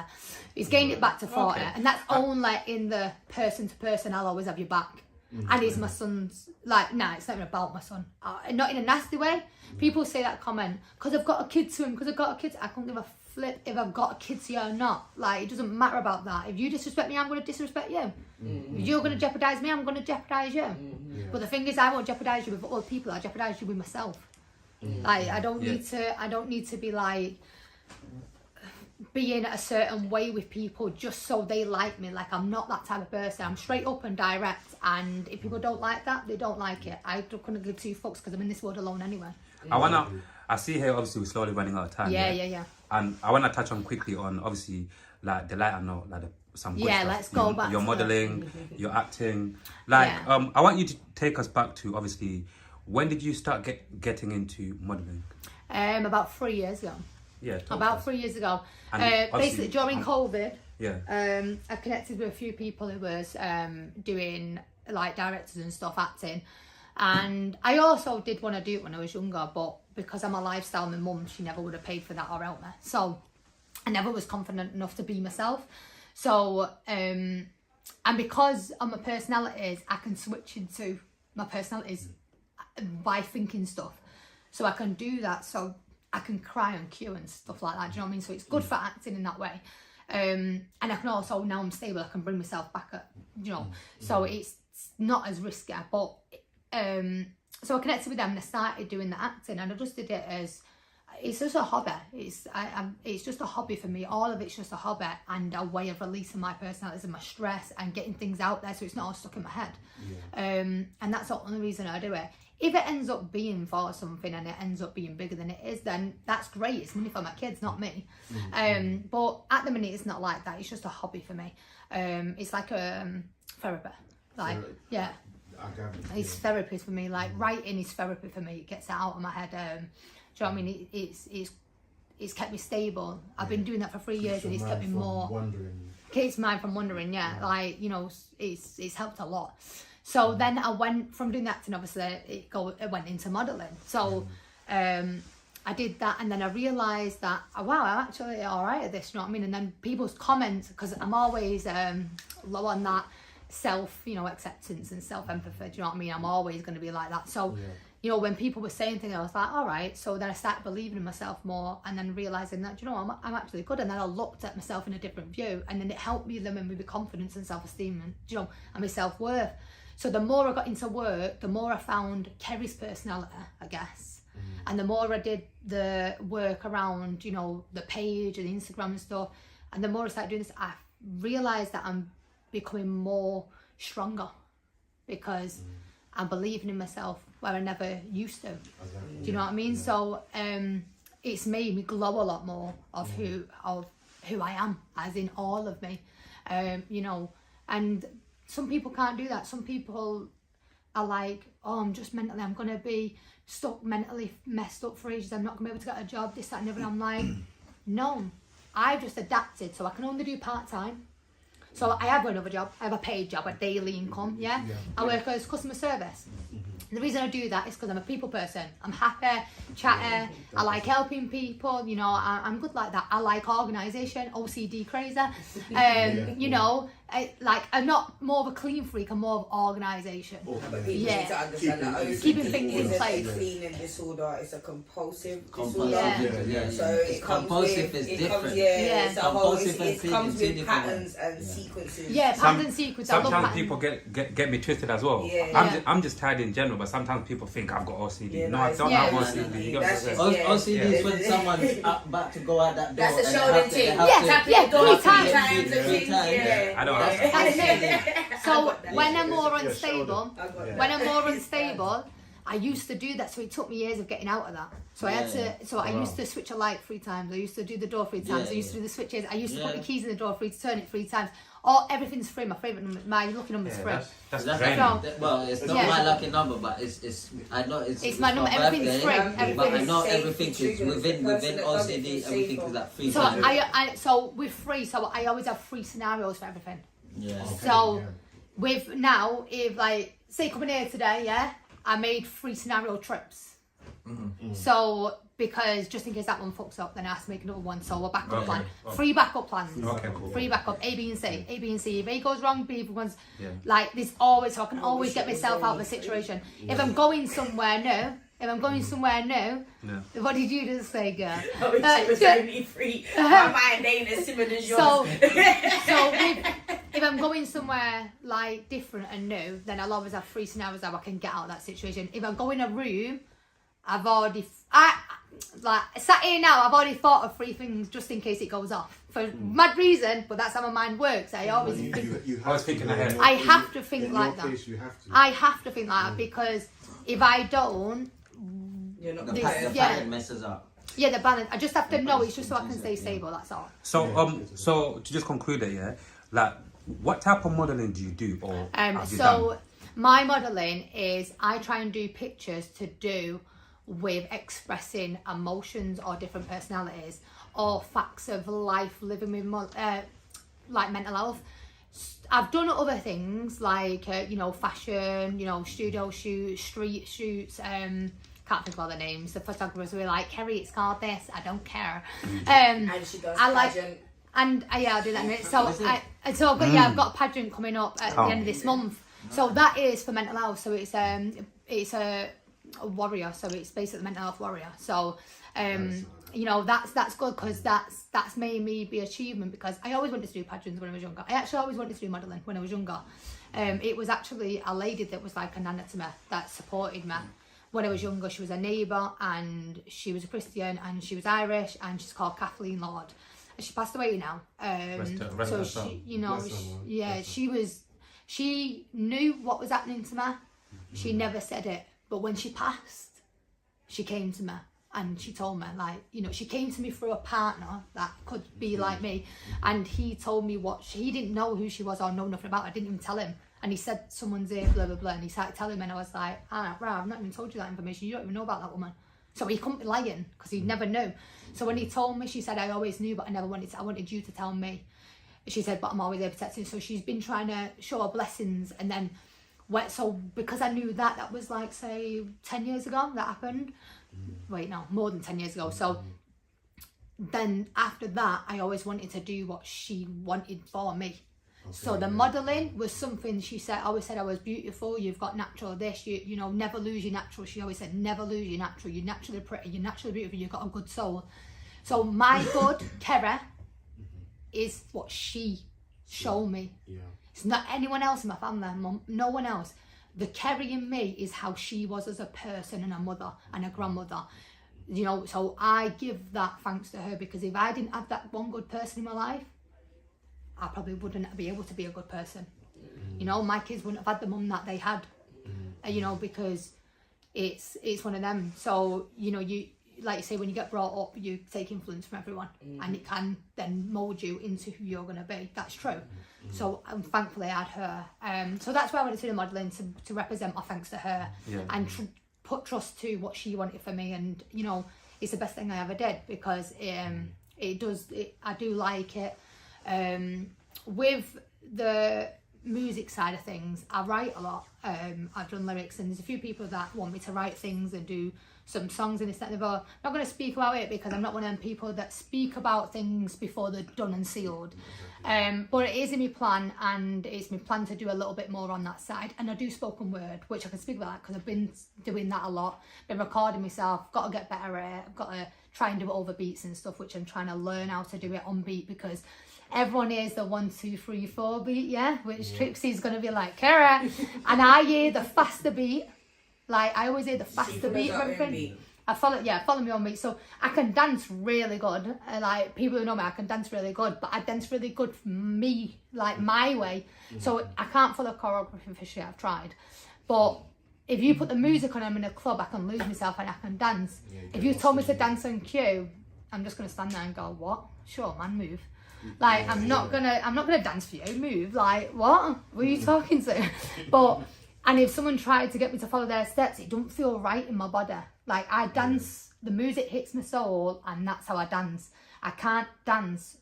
He's gained it back to 40, and that's only in the person to person. I'll always have your back. And he's my son's, like, it's not even about my son. Not in a nasty way. People say that comment, because I've got a kid to him, I can't give a flip if I've got a kid to you or not. Like, it doesn't matter about that. If you disrespect me, I'm going to disrespect you. If you're going to jeopardise me, I'm going to jeopardise you. But the thing is, I won't jeopardise you with other people, I jeopardise you with myself. Like, I don't need to be like, being a certain way with people just so they like me. Like, I'm not that type of person. I'm straight up and direct, and if people don't like that, they don't like it. I couldn't give 2 fucks because I'm in this world alone anyway. I see here, obviously we're slowly running out of time. Yeah. And I want to touch on quickly on, obviously, like the lighter note, like some good stuff. Let's go back. Your modelling, your acting. Like, I want you to take us back to, obviously, when did you start getting into modelling? About 3 years ago. Yeah. About 3 years ago. Basically during COVID, I connected with a few people who was doing like directors and stuff, acting. And I also did want to do it when I was younger, but because I'm a lifestyle, my mum, she never would have paid for that or helped me. So I never was confident enough to be myself. So, and because of my personalities, I can switch into my personalities by thinking stuff. So I can do that. So I can cry on cue and stuff like that. Do you know what I mean? So it's good for acting in that way. And I can also, now I'm stable, I can bring myself back up, you know. So it's not as risky. But so I connected with them and I started doing the acting, and I just did it as, it's just a hobby. It's just a hobby for me. All of it's just a hobby and a way of releasing my personalities and my stress and getting things out there so it's not all stuck in my head. And that's the only reason I do it. If it ends up being for something and it ends up being bigger than it is, then that's great. It's money for my kids, not me. But at the minute, it's not like that. It's just a hobby for me. It's like a therapy. Like, it's therapy for me. Like, writing is therapy for me. It gets it out of my head. Do you know what I mean? It's kept me stable. I've been doing that for 3 years, and it's kept me more. Keeps mine from wandering. Like, you know, it's helped a lot. So then I went from doing acting, obviously, it went into modelling. So I did that, and then I realised that, wow, I'm actually all right at this, you know what I mean? And then people's comments, because I'm always low on that self, you know, acceptance and self-empathy, do you know what I mean? I'm always going to be like that. So, you know, when people were saying things, I was like, all right. So then I started believing in myself more, and then realising that, you know, I'm actually good. And then I looked at myself in a different view, and then it helped me then with confidence and self-esteem and, you know, and my self-worth. So the more I got into work, the more I found Kerry's personality, I guess. And the more I did the work around, you know, the page and Instagram and stuff, and the more I started doing this, I realised that I'm becoming more stronger because I'm believing in myself where I never used to. Do you know what I mean? So it's made me glow a lot more of who I am, as in all of me. You know, and some people can't do that. Some people are like, oh, I'm going to be stuck mentally messed up for ages. I'm not going to be able to get a job, this, that, and everything. I'm like, no, I've just adapted. So I can only do part-time. So I have another job. I have a paid job, a daily income, I work as customer service. The reason I do that is because I'm a people person. I'm happy, chatty, I like helping people, you know, I'm good like that. I like organisation, OCD crazy. You know, I'm not more of a clean freak, I'm more of organisation. But people need to understand that OCD keeping things in isn't place. a cleaning disorder, it's a compulsive Compulsive, disorder. So it comes compulsive with, is different. It's a whole, it comes with different. patterns and sequences. Patterns and sequences. Sometimes people get me twisted as well. I'm just tired in general, but sometimes people think I've got OCD. No, I don't have OCD. OCD is when someone's about to go out that door. That's a shoulder thing. Three times. I know. So when I'm more unstable, I used to do that, so it took me years of getting out of that. So I had to. So I used to switch a light 3 times. I used to do the door 3 times. I used to do the switches. I used to put the keys in the door 3 to turn it 3 times. Everything's free. My favourite number, my lucky number's free. That's draining. Well, it's not my lucky number, but it's I know it's my number. Everything's free. But I know everything is within OCD. Everything is at free. So so with free, so I always have 3 scenarios for everything. Yeah. So with now, if like say coming here today, I made 3 scenario trips. So because just in case that one fucks up, then I have to make another one. So a backup plan, 3 backup plans. Okay, cool. 3 backup, A, B, and C. A, B, and C. If A goes wrong, B goes. Like there's always, so I can always get myself out of a situation. If I'm going somewhere new, what did you just say, girl? It was only 3. My mind ain't as similar as yours. So if I'm going somewhere like different and new, then I'll always have 3 scenarios how I can get out of that situation. If I go in a room, I've already sat here now. I've already thought of 3 things just in case it goes off for mad reason. But that's how my mind works. I always thinking ahead. I have to think like that. Case, you have to. I have to think like that because if I don't, The pattern messes up. Yeah, the balance. I just have to know. It's just so I can stay stable. That's all. So so to just conclude it, like what type of modelling do you do, or have you done? My modelling is I try and do pictures to do with expressing emotions or different personalities or facts of life living with like mental health. I've done other things like fashion, studio shoots, street shoots. Can't think of all the names. The photographers were like, Kerry, it's called this. I don't care. And she does pageant. And I do that. I've got a pageant coming up at the end of this month. So that is for mental health. So it's a warrior. So it's basically mental health warrior. So that's good because that's made me be achievement because I always wanted to do pageants when I was younger. I actually always wanted to do modelling when I was younger. It was actually a lady that was like a nana to me that supported me. When I was younger, she was a neighbour and she was a Christian and she was Irish and she's called Kathleen Lord. She passed away now. She knew what was happening to me. She never said it, but when she passed, she came to me and she told me, she came to me through a partner that could be like me, and he told me he didn't know who she was or know nothing about her. I didn't even tell him. And he said, someone's here, blah, blah, blah. And he started telling me, and I was like, I've not even told you that information. You don't even know about that woman. So he couldn't be lying because he never knew. So when he told me, she said, I always knew, but I wanted you to tell me. She said, but I'm always there protecting. So she's been trying to show her blessings. And then, so because I knew that was like, say, 10 years ago that happened. Wait, no, more than 10 years ago. So then after that, I always wanted to do what she wanted for me. So the modelling was something she said. Always said I was beautiful. You've got natural this. You never lose your natural. She always said never lose your natural. You're naturally pretty. You're naturally beautiful. You've got a good soul. So my good Kerry is what she showed me. Yeah. It's not anyone else in my family. No one else. The Kerry in me is how she was as a person and a mother and a grandmother. So I give that thanks to her because if I didn't have that one good person in my life, I probably wouldn't be able to be a good person. My kids wouldn't have had the mum that they had, because it's one of them. So, you like you say, when you get brought up, you take influence from everyone and it can then mould you into who you're going to be. That's true. So thankfully I had her. So that's why I wanted to do the modelling, to represent my thanks to her and put trust to what she wanted for me. And, it's the best thing I ever did because I do like it. With the music side of things, I write a lot. I've done lyrics and there's a few people that want me to write things and do some songs and this, that and the other. I'm not going to speak about it because I'm not one of them people that speak about things before they're done and sealed. But it is in my plan, and it's my plan to do a little bit more on that side. And I do spoken word, which I can speak about because I've been doing that a lot. Been recording myself, got to get better at it. I've got to try and do it over beats and stuff, which I'm trying to learn how to do it on beat because everyone hears the 1, 2, 3, 4 beat, which Trixie's going to be like, Kerry. And I hear the faster beat. Like, I always hear the faster beat of everything. I follow me on beat. So I can dance really good. Like, people who know me, I can dance really good. But I dance really good for me, like, my way. So I can't follow choreography officially. I've tried. But if you put the music on, I'm in a club, I can lose myself and I can dance. Yeah, you If get you lost told me in to it. dance on cue, I'm just gonna stand there and go, what? Sure, man, move. Like, I'm not gonna dance for you. Move. Like, what? Who are you talking to? But and if someone tried to get me to follow their steps, it don't feel right in my body. Like, I dance. The music hits my soul, and that's how I dance. I can't dance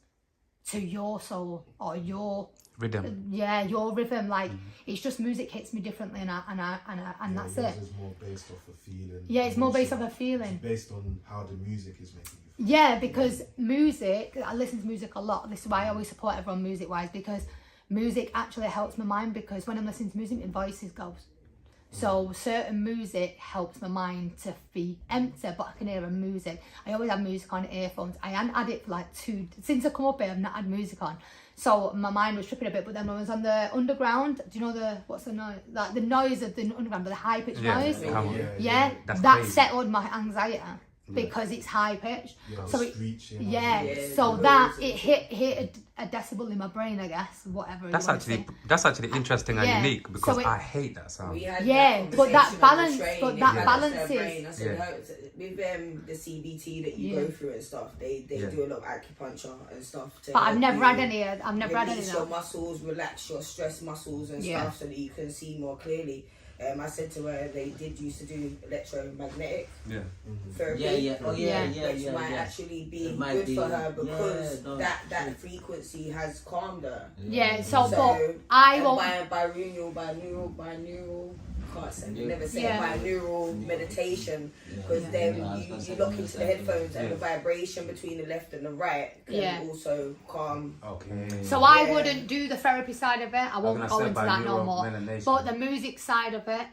to your soul or your Rhythm. your rhythm. Like, it's just music hits me differently, and that's yours it. is more based off a feeling. Yeah, it's more based off emotion. a feeling. It's based on how the music is making you feel. Yeah, because music, I listen to music a lot. This is why I always support everyone music wise, because music actually helps my mind, because when I'm listening to music, my voice goes. So certain music helps my mind to be empty, but I can hear a music. I always have music on earphones. I hadn't had it for like since I come up here, I've not had music on. So my mind was tripping a bit, but then when I was on the underground, do you know what's the noise? Like the noise of the underground, but the high pitched noise. Yeah, That's that crazy. settled my anxiety. Because it's high pitched, Yeah, so screeching. yeah, Yeah, so the that noise it hit a decibel in my brain, I guess, whatever. That's you wanna say. actually interesting and Yeah. unique, because So I hate that sound. We had Yeah, that but that conversation on the balance- train, but it that hurts balance their is- brain. I said, Yeah. with the CBT that you Yeah. go through and stuff, they Yeah. do a lot of acupuncture and stuff. To But I've help never you had any. I've never had any. release of your that. muscles, relax your stress muscles and Yeah. stuff, so that you can see more clearly. I said to her they did used to do electromagnetic Yeah. therapy. Which might actually be It might good be, for her, because yeah, no, that frequency has calmed her. Yeah, so So, but I and won't. binaural, can't say, never say Yeah. binaural meditation, because then you look into the headphones and the vibration between the left and the right can Yeah. also calm. Okay. So I Yeah. wouldn't do the therapy side of it. I won't gonna go say into that no binaural more. melanation. But the music side of it,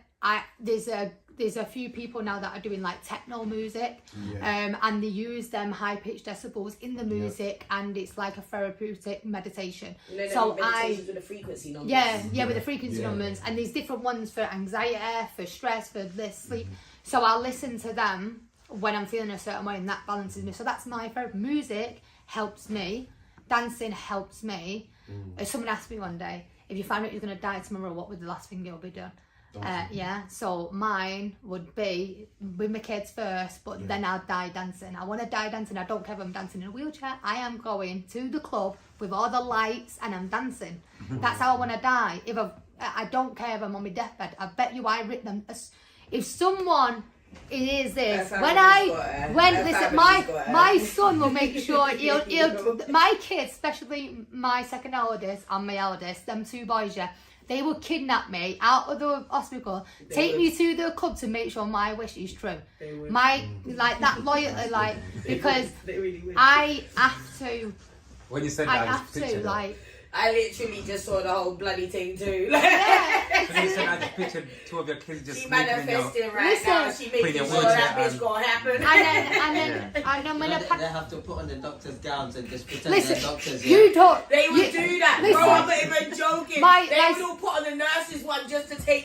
there's a few people now that are doing like techno music, and they use them high pitched decibels in the music, and it's like a therapeutic meditation. You know, So meditations with the frequency numbers. Yeah, with the frequency numbers, and there's different ones for anxiety, for stress, for this sleep. So I'll listen to them when I'm feeling a certain way, and that balances me. So that's my therapy. Music helps me, dancing helps me. If someone asked me one day, if you find out you're going to die tomorrow, what would the last thing you'll be done? Yeah, so mine would be with my kids first, but then I'll die dancing. I want to die dancing. I don't care if I'm dancing in a wheelchair. I am going to the club with all the lights and I'm dancing. That's how I want to die. I don't care if I'm on my deathbed. I bet you I writ them. If someone is this, my son will make sure he'll my kids, especially my second eldest and my eldest, them two boys, yeah. They will kidnap me out of the hospital, take me to the club to make sure my wish is true. My that loyalty, because They really would. I have to. When you said I that, I have just pictured to it. I literally just saw the whole bloody thing too. Yeah. When you said I just pictured two of your kids just She sleeping in your... manifesting right Listen. now. She making Put your sure that wheelchair bitch and- gonna happen. And then when They I have to put on the doctor's gowns and just pretend listen, they're doctors. you don't. They would do that, listen. bro. I'm not even joking. My- They would all put on the nurses one just to take